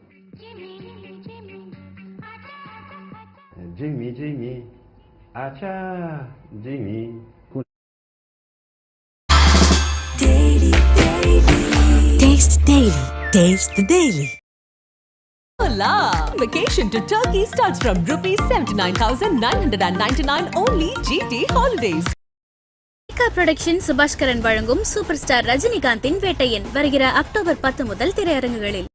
Jimmy, Jimmy, acha, Jimmy. Daily, daily. Taste daily. Taste the daily. Hola! Vacation to Turkey starts from ₹79,999 only GT Holidays. Production Subaskaran வழங்கும் super star ரஜினிகாந்தின் Vettaiyan வருகிற October 10 முதல் திரையரங்குகளில்.